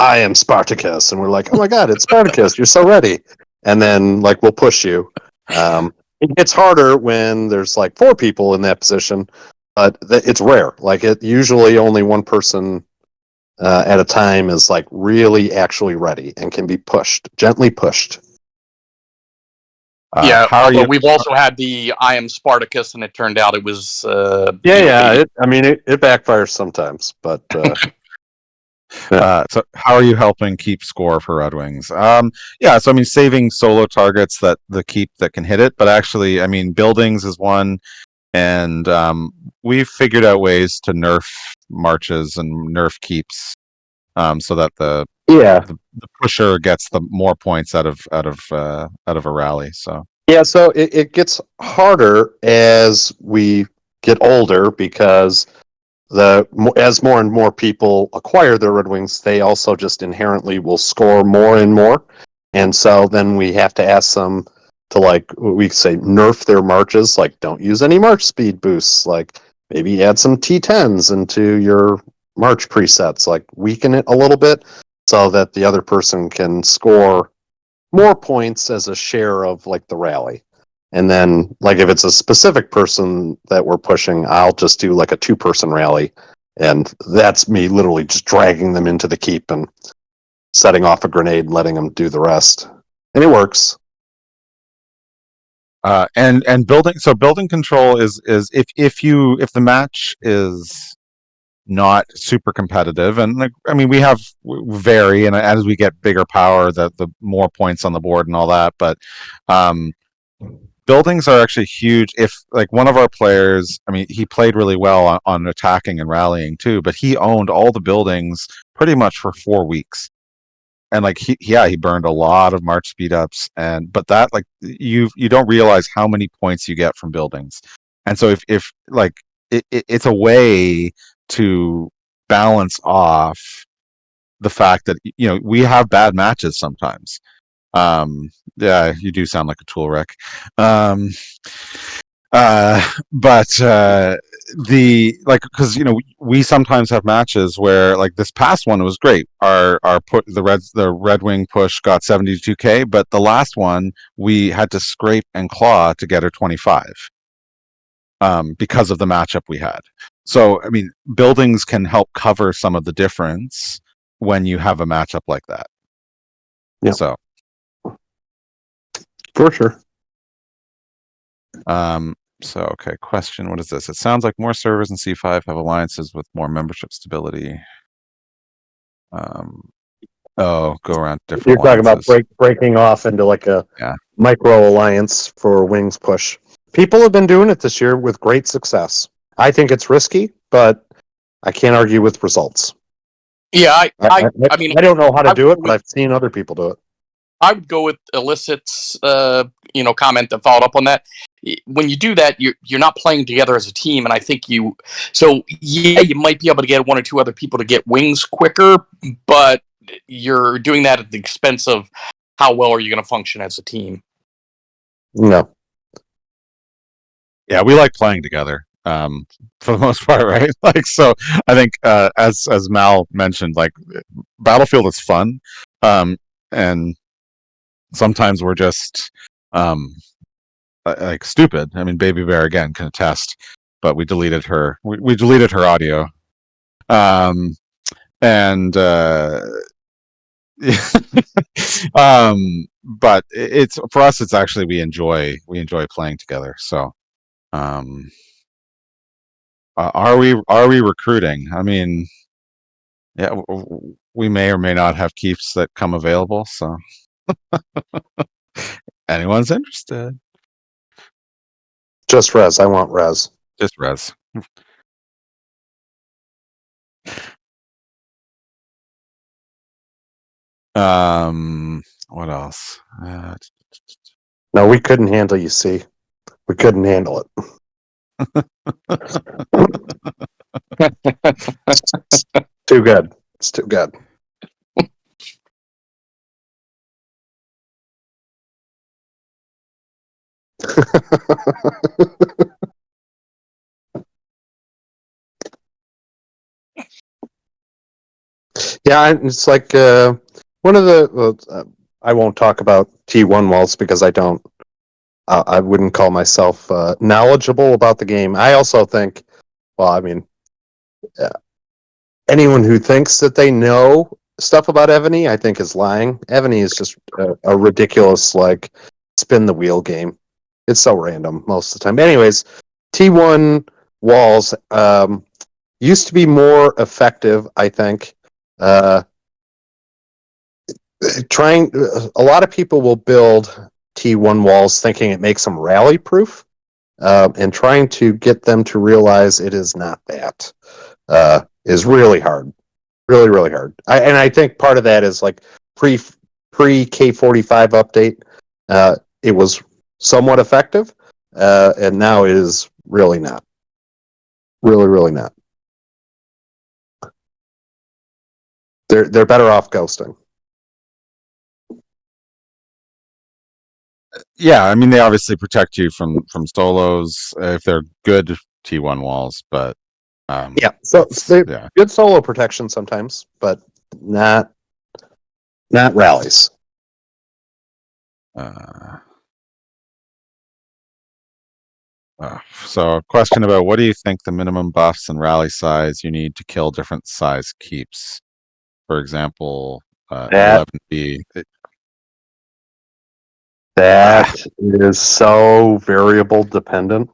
I am Spartacus. And we're like, oh my God, it's Spartacus. You're so ready. And then like, we'll push you. It gets harder when there's like 4 people in that position, but it's rare. Like usually only one person at a time is like really actually ready and can be gently pushed. Yeah, although we've also had the I am Spartacus, and it turned out it was It backfires sometimes, but So how are you helping keep score for Red Wings? Yeah, so I mean, saving solo targets that the keep that can hit it, but actually, I mean, buildings is one, and we've figured out ways to nerf marches and nerf keeps, so that Yeah. the pusher gets the more points out of a rally. So Yeah, so it gets harder as we get older because as more and more people acquire their Red Wings, they also just inherently will score more and more, and so then we have to ask them to, like, we say, nerf their marches, like don't use any march speed boosts, like maybe add some T10s into your march presets, like weaken it a little bit so that the other person can score more points as a share of like the rally. And then, like, if it's a specific person that we're pushing, I'll just do like a 2-person rally, and that's me literally just dragging them into the keep and setting off a grenade and letting them do the rest. And it works. and building control is if the match is not super competitive, and like, I mean, we vary, and as we get bigger power, the more points on the board and all that, but um buildings are actually huge. If like one of our players, I mean, he played really well on attacking and rallying too, but he owned all the buildings pretty much for 4 weeks, and like he burned a lot of march speed ups, and but that, like, you don't realize how many points you get from buildings. And so if like it's a way to balance off the fact that, we have bad matches sometimes. Yeah, you do sound like a tool, Rick. um but the like, because we sometimes have matches where, like, this past one was great. Our put the Red Wing push got 72K, but the last one we had to scrape and claw to get her 25, because of the matchup we had. So I mean, buildings can help cover some of the difference when you have a matchup like that. Yeah. So For sure. So, okay, question. What is this? It sounds like more servers in C5 have alliances with more membership stability. Go around You're different talking about alliances. breaking off into like a Yeah. micro alliance for Wings push. People have been doing it this year with great success. I think it's risky, but I can't argue with results. Yeah, I, I mean, I don't know how to I do it, would, but I've seen other people do it. I would go with Illicit's, comment that followed up on that. When you do that, you're not playing together as a team, and I think you might be able to get one or two other people to get wings quicker, but you're doing that at the expense of how well are you going to function as a team. No. Yeah, we like playing together, for the most part, right? Like, so I think, as Mal mentioned, like, Battlefield is fun, and sometimes we're just like stupid. I mean, Baby Bear again can attest, but we deleted her. We deleted her audio, and but it's, for us, it's actually, we enjoy playing together. So, are we recruiting? I mean, yeah, we may or may not have keeps that come available. So, anyone's interested, Just res. I want res. just res. What else? No, we couldn't handle you, see. We couldn't handle it. Too good. It's too good. Yeah, it's like one of the. I won't talk about T1 walls because I don't. I wouldn't call myself knowledgeable about the game. I also think, well, I mean, anyone who thinks that they know stuff about Evany, I think, is lying. Evany is just a ridiculous, like, spin the wheel game. It's so random most of the time. Anyways, T1 walls used to be more effective, I think, Trying a lot of people will build T1 walls thinking it makes them rally proof, and trying to get them to realize it is not that is really hard, really hard. And I think part of that is like pre K45 update. It was somewhat effective, and now it is really not. Really not. They're better off ghosting. Yeah, I mean they obviously protect you from solos if they're good T1 walls, but Yeah, so they're yeah. good solo protection sometimes, but not rallies. So a question about what do you think the minimum buffs and rally size you need to kill different size keeps? For example, That 11B. that is so variable dependent.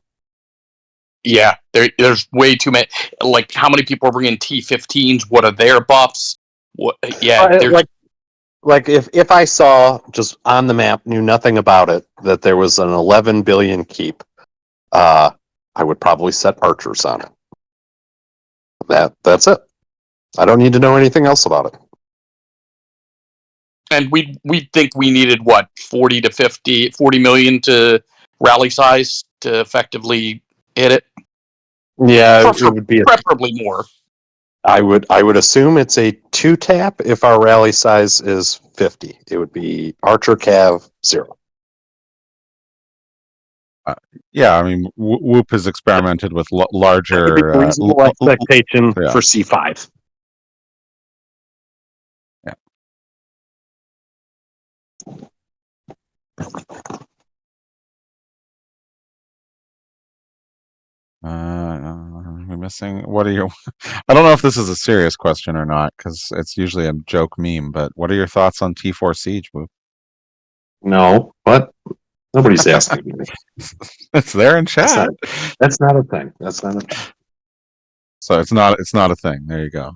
Yeah, there's way too many. Like, how many people are bringing T15s? What are their buffs? What? Yeah, there's Like if I saw just on the map, knew nothing about it, that there was an 11 billion keep, I would probably set archers on it. That's it. I don't need to know anything else about it. and we think we needed what 40 million to rally size to effectively hit it. Yeah, it would be. Preferably more. I would assume it's a 2-tap if our rally size is 50. It would be archer cav 0. Yeah, I mean Whoop has experimented with larger reasonable expectation yeah. for C5. Yeah. We're missing. What are your? I don't know if this is a serious question or not because it's usually a joke meme. But what are your thoughts on T4 Siege, Whoop? No, what? Nobody's asking me. It's there in chat. That's not a thing. That's not a thing. So it's not a thing. There you go.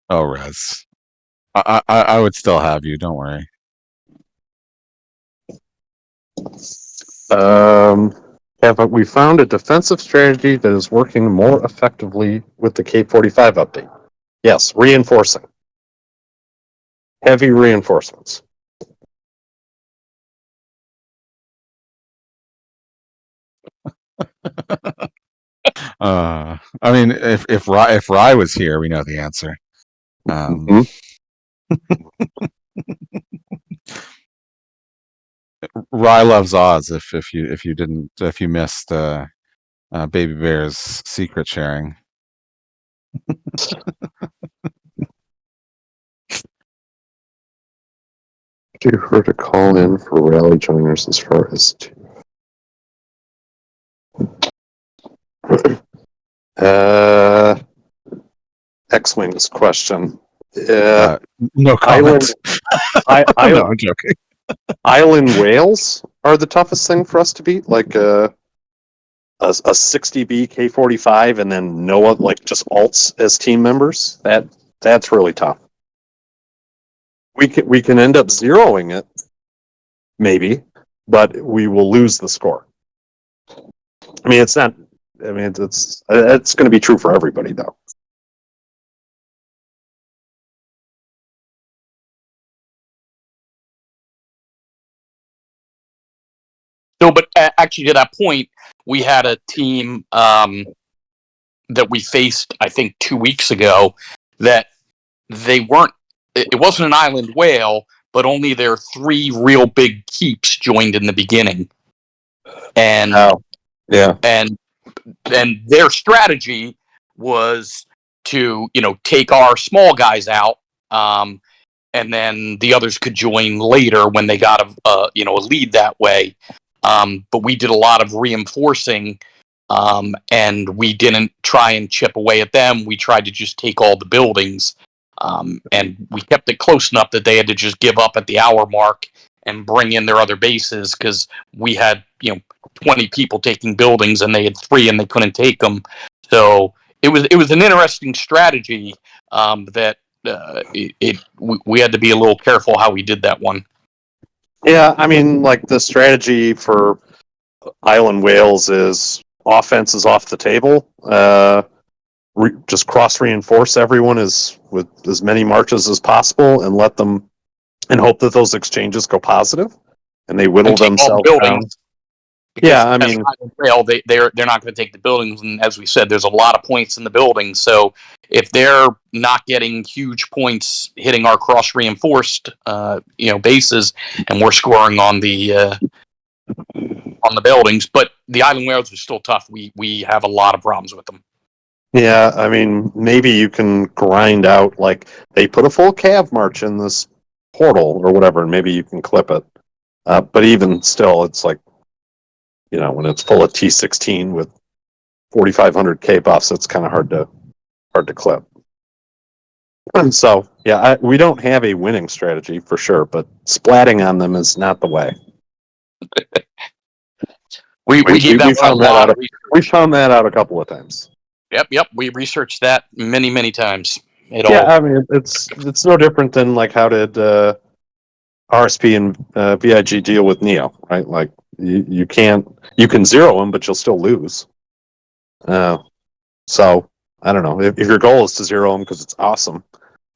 Oh, Rez. I would still have you. Don't worry. Have we found a defensive strategy that is working more effectively with the K45 update? Yes, reinforcing. Heavy reinforcements. I mean, if Rye was here, we know the answer. Mm-hmm. Rye loves Oz. If you missed Baby Bear's secret sharing. Do her to call in for rally joiners as far as X-Wing's question. No comment. Island, No, I'm joking. Island whales are the toughest thing for us to beat. Like a 60B K45 and then Noah, like just alts as team members. That's really tough. We can end up zeroing it, maybe, but we will lose the score. I mean, it's not. I mean, it's going to be true for everybody, though. No, but actually, to that point, we had a team that we faced, I think, 2 weeks ago, that they weren't. It wasn't an island whale, but only their 3 real big keeps joined in the beginning, and yeah, and their strategy was to take our small guys out, and then the others could join later when they got a lead that way. But we did a lot of reinforcing, and we didn't try and chip away at them. We tried to just take all the buildings, and we kept it close enough that they had to just give up at the hour mark and bring in their other bases because we had 20 people taking buildings and they had 3 and they couldn't take them. So it was an interesting strategy that we had to be a little careful how we did that one. Yeah, I mean, like the strategy for Island Whales is offense is off the table. Just cross reinforce everyone with as many marches as possible and let them and hope that those exchanges go positive and they whittle And take all the themselves down. buildings. Because Yeah, I mean, they're not going to take the buildings, and as we said, there's a lot of points in the buildings. So if they're not getting huge points hitting our cross reinforced, bases, and we're scoring on the buildings, but the Island Whales are still tough. We have a lot of problems with them. yeah, I mean, maybe you can grind out like they put a full cav march in this portal or whatever, and maybe you can clip it. But even still, it's like when it's full of T16 with 4,500 K buffs, it's kind of hard to clip. So yeah, we don't have a winning strategy for sure, but splatting on them is not the way. We gave that one a lot of research. We found that out a couple of times. Yep. We researched that many times. I mean, it's no different than like how did RSP and VIG deal with Neo, right? Like you can zero them, but you'll still lose. So I don't know if your goal is to zero them because it's awesome,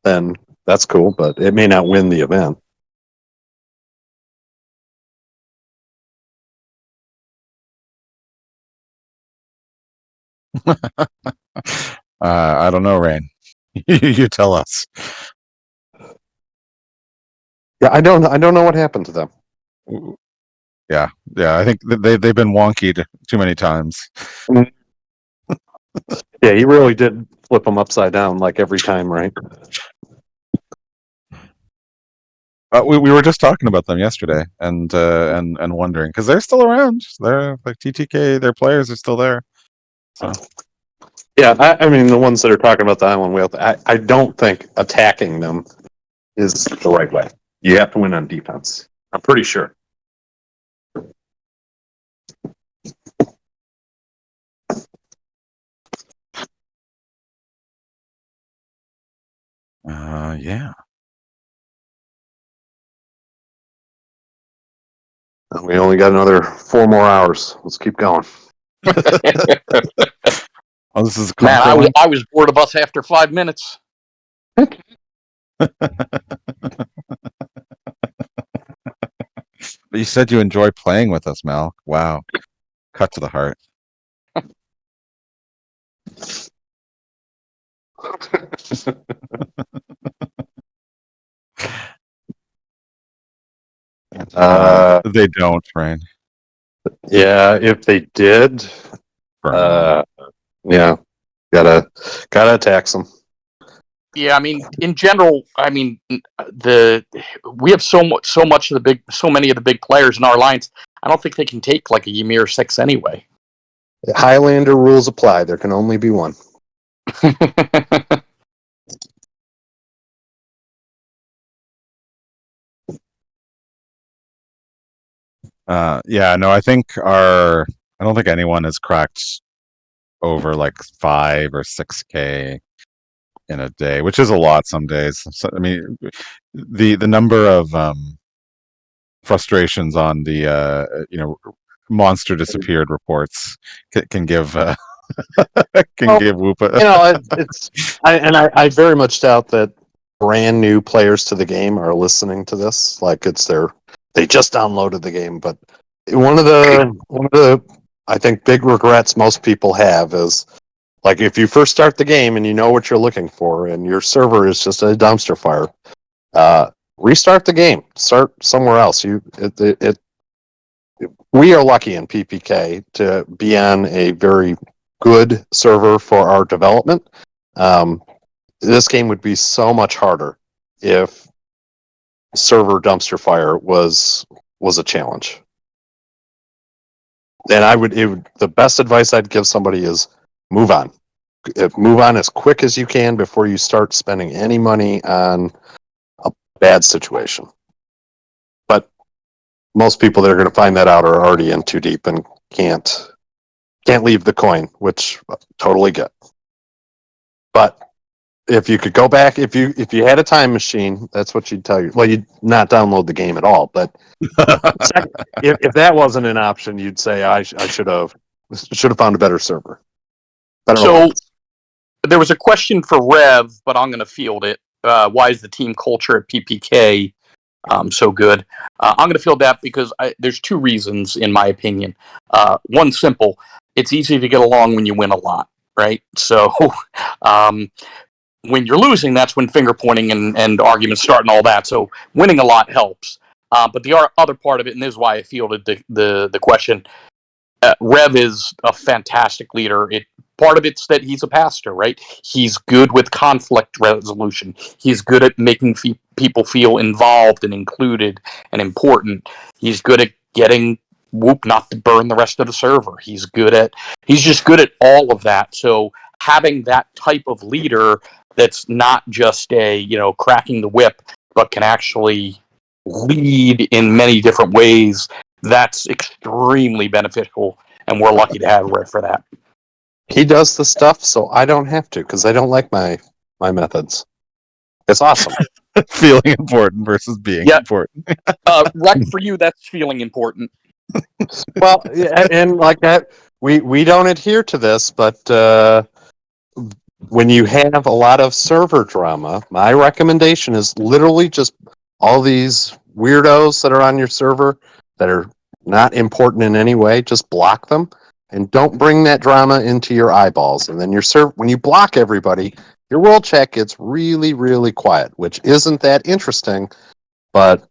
then that's cool, but it may not win the event. I don't know, Rain. You tell us. Yeah, I don't know what happened to them. Yeah. I think they've been wonkied too many times. Yeah, he really did flip them upside down like every time, right? We were just talking about them yesterday, and wondering because they're still around. They're like TTK. Their players are still there. So Yeah, I mean the ones that are talking about the Island Whale, I don't think attacking them is the right way. You have to win on defense. I'm pretty sure. yeah. We only got another 4 more hours. Let's keep going. Oh, this is a Man, Conquer I was bored of us after 5 minutes. But you said you enjoy playing with us, Mel. Wow. Cut to the heart. They don't, Rain. Yeah, if they did, yeah, gotta tax them. Yeah, I mean, in general, I mean, we have so many of the big players in our alliance. I don't think they can take like a Ymir 6 anyway. Highlander rules apply. There can only be one. Yeah, no, I don't think anyone has cracked over like 5 or 6K in a day, which is a lot some days. So, I mean, the number of frustrations on the monster disappeared reports can give give Whoop I very much doubt that brand new players to the game are listening to this. Like they just downloaded the game. But one of the I think big regrets most people have is like if you first start the game and you know what you're looking for and your server is just a dumpster fire, restart the game. Start somewhere else. We are lucky in PPK to be on a very good server for our development. This game would be so much harder if server dumpster fire was a challenge. And the best advice I'd give somebody is move on. Move on as quick as you can before you start spending any money on a bad situation. But most people that are going to find that out are already in too deep and can't leave the coin, which I totally get. But if you could go back, if you had a time machine, that's what you'd tell you. Well, you'd not download the game at all. But if that wasn't an option, you'd say I should have found a better server, better So alliance. there was a question for Rev, but I'm going to field it. Why is the team culture at PPK so good? I'm going to field that because there's two reasons, in my opinion. One simple: it's easy to get along when you win a lot, right? So when you're losing, that's when finger pointing and arguments start and all that. So winning a lot helps. But the other part of it, and this is why I fielded the question, Rev is a fantastic leader. Part of it's that he's a pastor, right? He's good with conflict resolution. He's good at making people feel involved and included and important. He's good at getting Whoop not to burn the rest of the server. He's just good at all of that. So having that type of leader that's not just cracking the whip, but can actually lead in many different ways, that's extremely beneficial, and we're lucky to have Red for that. He does the stuff, so I don't have to because I don't like my methods. It's awesome. Feeling important versus being important. Rec, for you, that's feeling important. Well, and like that, we don't adhere to this, but when you have a lot of server drama, my recommendation is literally just all these weirdos that are on your server that are not important in any way, just block them and don't bring that drama into your eyeballs. And then when you block everybody, your world chat gets really, really quiet, which isn't that interesting, but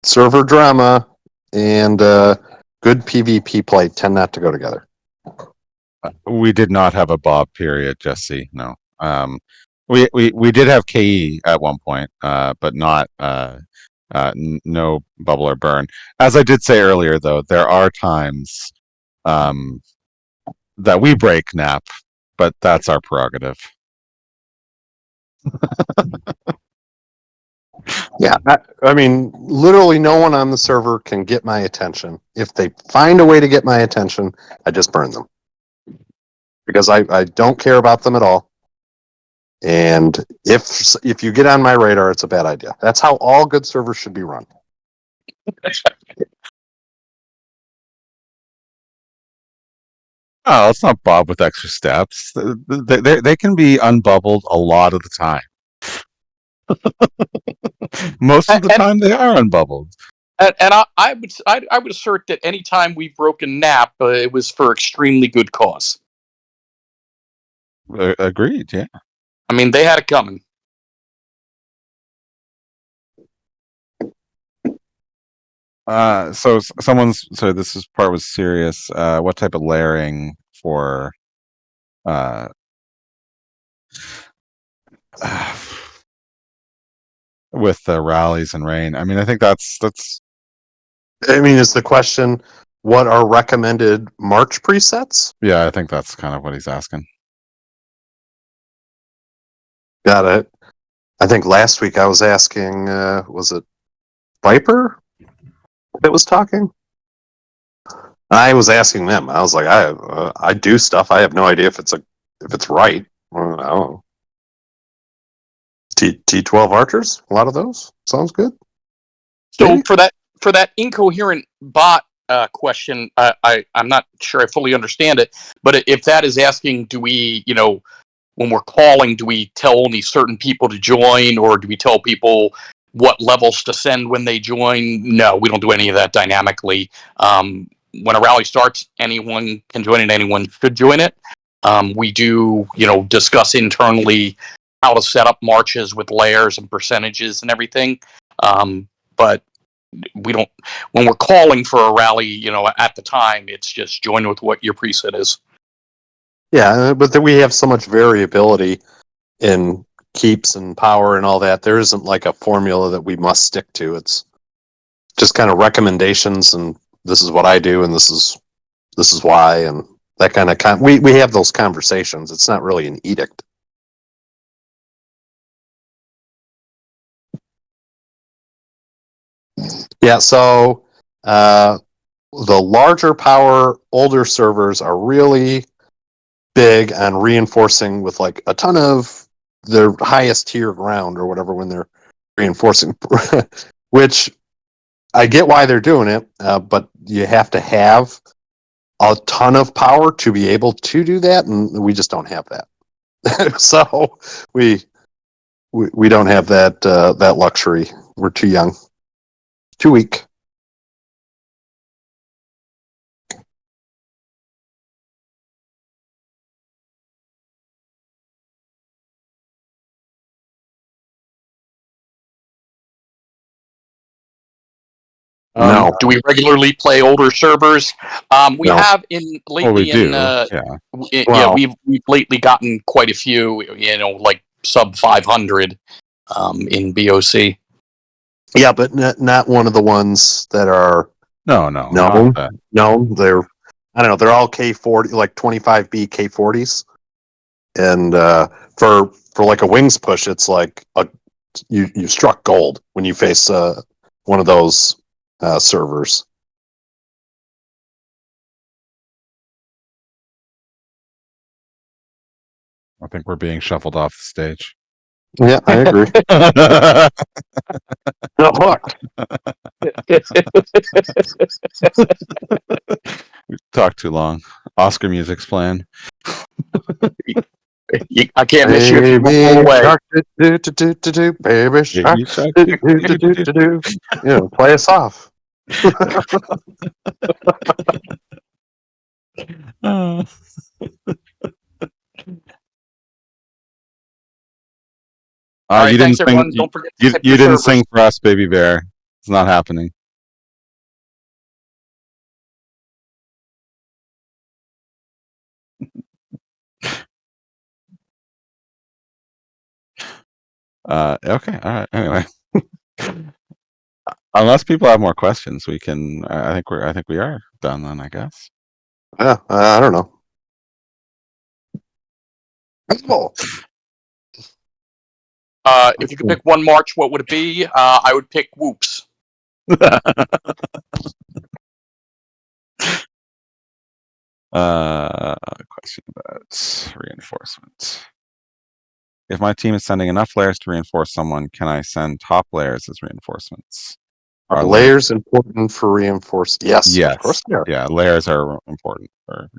server drama and good PvP play tend not to go together. We did not have a Bob period, Jesse. No. We did have KE at one point, but not no bubble or burn. As I did say earlier, though, there are times that we break nap, but that's our prerogative. Yeah, I mean, literally no one on the server can get my attention. If they find a way to get my attention, I just burn them. Because I don't care about them at all. And if you get on my radar, it's a bad idea. That's how all good servers should be run. Oh, it's not Bob with extra steps. They can be unbubbled a lot of the time. Most of the time, they are unbubbled. And I would assert that any time we've broken nap, it was for extremely good cause. Agreed. Yeah. I mean, they had it coming. So this part was serious. What type of layering for with the rallies and rain? I mean, I think that's. I mean, is the question what are recommended March presets? Yeah, I think that's kind of what he's asking. Got it. I think last week I was asking, was it Viper that was talking? I was asking them. I was like, I do stuff. I have no idea if it's right. I don't know. T12 archers, a lot of those. Sounds good. So Maybe. for that incoherent bot question, I'm not sure I fully understand it. But if that is asking, do we, when we're calling, do we tell only certain people to join, or do we tell people what levels to send when they join? No, we don't do any of that dynamically. When a rally starts, anyone can join it. Anyone should join it. We do, discuss internally how to set up marches with layers and percentages and everything. But we don't, when we're calling for a rally, at the time, it's just join with what your preset is. Yeah, but then we have so much variability in keeps and power and all that. There isn't like a formula that we must stick to. It's just kind of recommendations, and this is what I do, and this is why, and that kind of we have those conversations. It's not really an edict. Yeah, so the larger power, older servers are really big on reinforcing with like a ton of their highest tier ground or whatever when they're reinforcing, which I get why they're doing it, but you have to have a ton of power to be able to do that, and we just don't have that. So we don't have that luxury. We're too young, too weak. No. Do we regularly play older servers? We No. have Well, we lately do. yeah, Well- we've lately gotten quite a few, like sub 500 in BOC. Yeah, but not one of the ones that are No, No. not that. no. They're I don't know. They're all K40, like 25B K40s, and for like a wings push, it's like you struck gold when you face one of those servers. I think we're being shuffled off the stage. Yeah, I agree. No, look, We talked too long. Oscar music's playing. I can't miss you if you baby go away. shark, do, baby shark, Baby shark, do. Play us off. Oh. All right, You didn't thanks everyone. sing. Don't forget to You tip you your didn't servers. sing for us, Baby Bear. It's not happening. Okay. All right. Anyway, unless people have more questions, we can. I think we are done then. I guess. Yeah, I don't know. Oh, If you could pick one march, what would it be? I would pick Whoops. Question about reinforcement. If my team is sending enough layers to reinforce someone, can I send top layers as reinforcements? are Are layers important for reinforce? Yes, Yes. of course they are. Yeah, layers are important for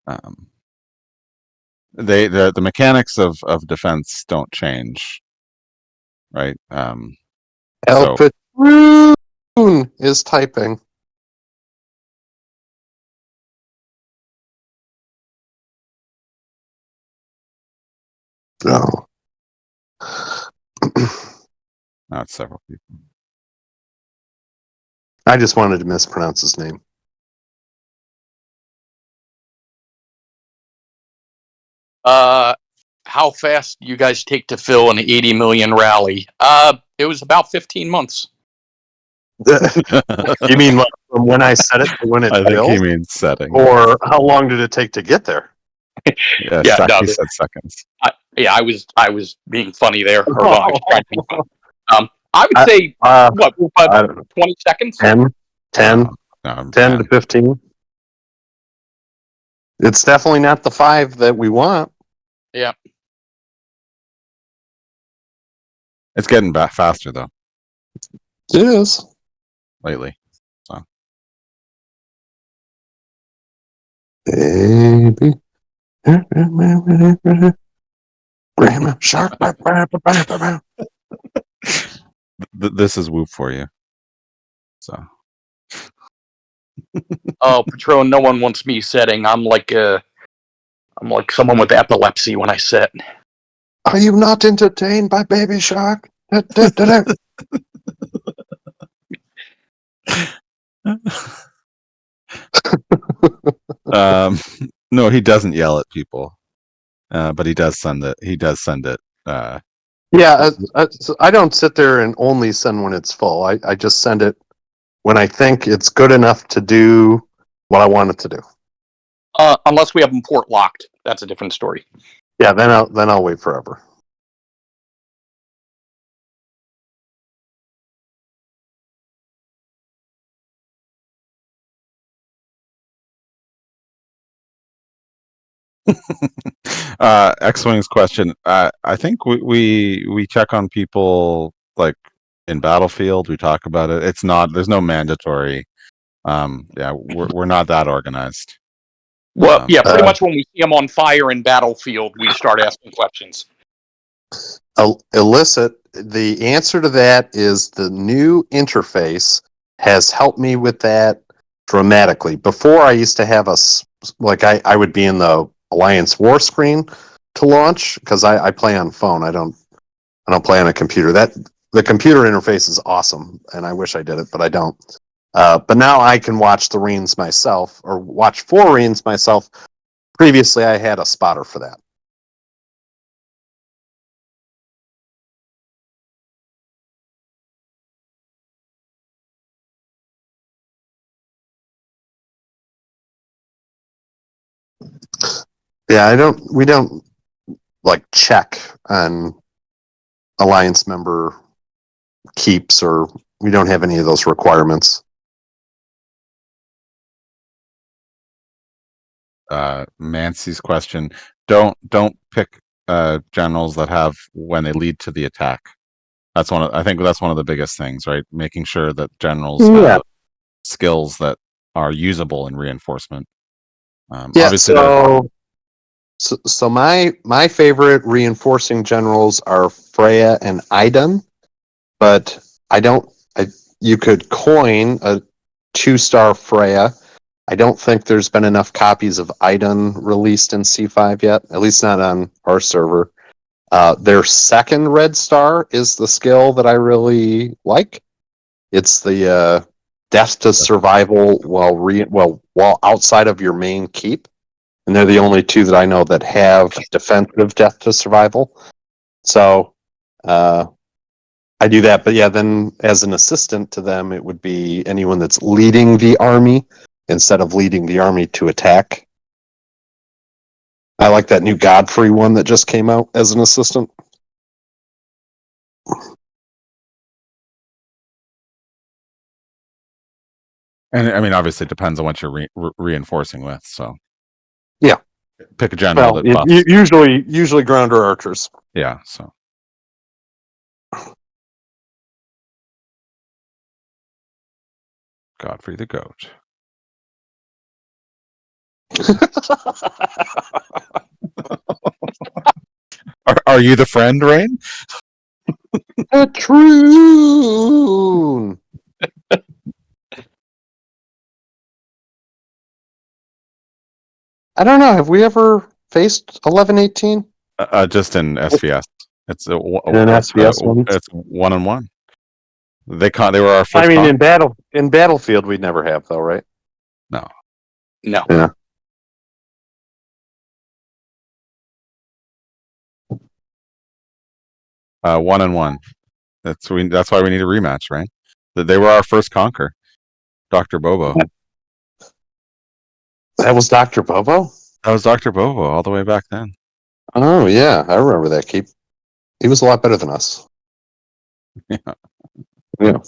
reinforcement. The mechanics of defense don't change, right? So Alpha is typing. No. not several people. I just wanted to mispronounce his name. How fast do you guys take to fill an 80 million rally? It was about 15 months. You mean like from when I said it to when it I think he filled? means setting. Or how long did it take to get there? Yeah, Yeah, no, he said seconds. I was being funny there. Or well, I was trying to be funny. I would I- say I what, don't know. 20 seconds? 10 No, 10 to 15. It's definitely not the 5 that we want. Yeah. It's getting back faster though It is. lately. Baby. Grandma shark. This is Whoop for you. So Oh, Patron, no one wants me setting. I'm like someone with epilepsy when I set. Are you not entertained by Baby Shark? no, he doesn't yell at people, but he does send it. He does send it. Yeah, I don't sit there and only send when it's full. I just send it when I think it's good enough to do what I want it to do. Unless we have them port locked. That's a different story. Yeah, then I'll wait forever. X-Wing's question. I think we check on people like in Battlefield. We talk about it. It's not. There's no mandatory. Yeah, we're not that organized. Well, yeah, pretty much when we see them on fire in Battlefield, we start asking questions. Illicit. The answer to that is the new interface has helped me with that dramatically. Before, I used to have I would be in the Alliance War screen to launch because I play on phone. I don't play on a computer. The computer interface is awesome, and I wish I did it, but I don't. But now I can watch the reams myself, or watch 4 reams myself. Previously, I had a spotter for that. Yeah, we don't like check on Alliance member keeps, or we don't have any of those requirements. Mancy's question. Don't pick generals that have when they lead to the attack. I think that's one of the biggest things, right? Making sure that generals have skills that are usable in reinforcement. Obviously, so my favorite reinforcing generals are Freya and Idun, but you could coin a 2-star Freya. I don't think there's been enough copies of Idun released in C5 yet, at least not on our server. Their second red star is the skill that I really like. It's the death to survival while outside of your main keep, and they're the only 2 that I know that have defensive death to survival. So I do that, but yeah, then as an assistant to them, it would be anyone that's leading the army instead of leading the army to attack. I like that new Godfrey one that just came out as an assistant. and I mean, obviously, it depends on what you're reinforcing with. So, Yeah, pick a general that buffs. usually grounder archers. Yeah. So, Godfrey the Goat. Are you the friend, Rain? True. I don't know. Have we ever faced 1118? Just in SVS. It's In an SVS one? It's 1-on-1. They were our first. I mean, in Battlefield, we'd never have though, right? No. No. Yeah. Uh, 1-on-1. That's why we need a rematch, right? They were our first conquer. Dr. Bobo. That was Dr. Bobo? That was Dr. Bobo all the way back then. Oh, yeah. I remember that keep. He was a lot better than us. Yeah. Yeah.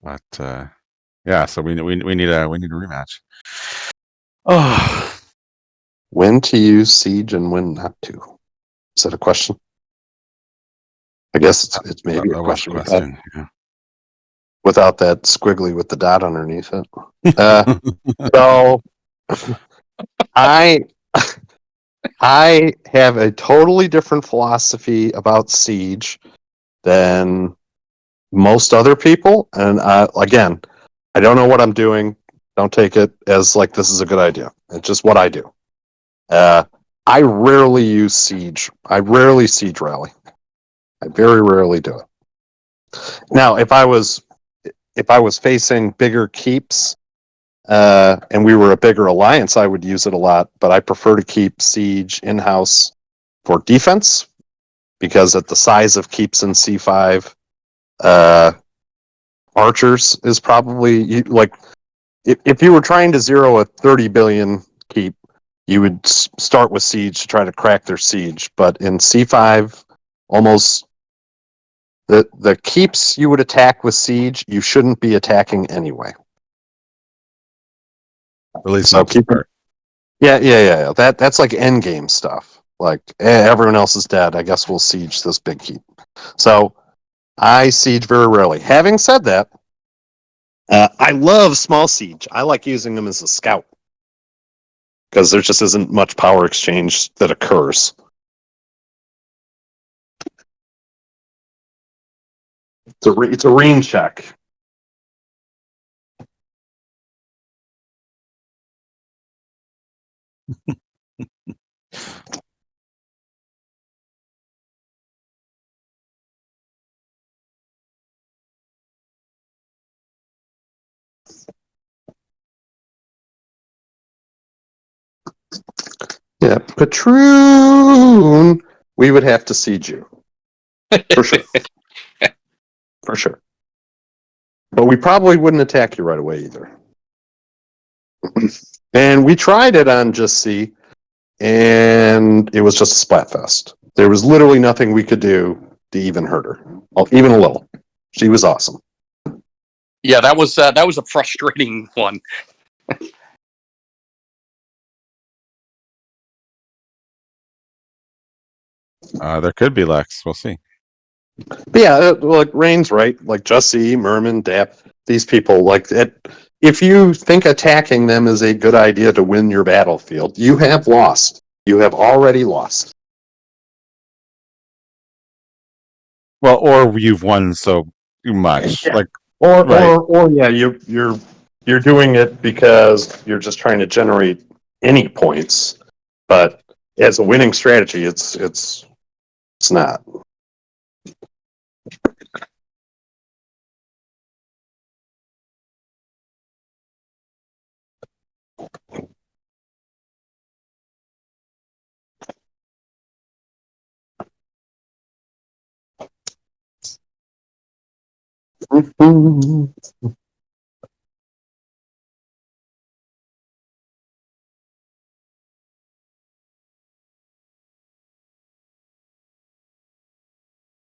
But yeah, so we need a rematch. Oh, When to use siege and when not to? Is that a question? I guess it's maybe a question, Yeah. without that squiggly with the dot underneath it. So I have a totally different philosophy about siege than most other people, and again, I don't know what I'm doing. Don't take it as like this is a good idea. It's just what I do. I rarely use siege. I rarely siege rally. I very rarely do it. Now, if I was facing bigger keeps, and we were a bigger alliance, I would use it a lot. But I prefer to keep siege in house for defense because at the size of keeps in C5, archers is probably like if you were trying to zero a 30 billion keep, you would start with siege to try to crack their siege. But in C5, almost The keeps you would attack with siege, you shouldn't be attacking anyway. At least So not to keep start. yeah. That's like end game stuff. Like everyone else is dead. I guess we'll siege this big keep. So I siege very rarely. Having said that, I love small siege. I like using them as a scout because there just isn't much power exchange that occurs. It's a range check. Yeah, Patroon, we would have to siege you. For sure. For sure. But we probably wouldn't attack you right away either. And we tried it on Just See, and it was just a splatfest. There was literally nothing we could do to even hurt her, even a little. She was awesome. Yeah, that was a frustrating one. There could be Lex. We'll see. But yeah, like Rain's right. Like Jussie, Merman, Dap, these people, like it. If you think attacking them is a good idea to win your battlefield, you have lost. You have already lost. Well, or you've won so much. Yeah. Like, Or right. or yeah, you're doing it because you're just trying to generate any points, but as a winning strategy, it's not.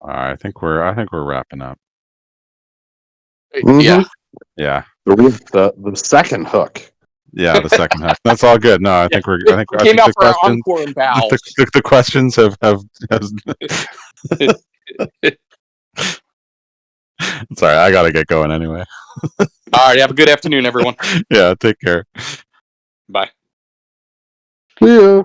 I think we're wrapping up. Yeah. Yeah. The second hook. Yeah, the second half. That's all good. No, I Yeah. think we're. We I came think out the for our questions. encore and The, bows. the questions have. Sorry, I gotta get going anyway. All right, have a good afternoon, everyone. Yeah, take care. Bye. Yeah.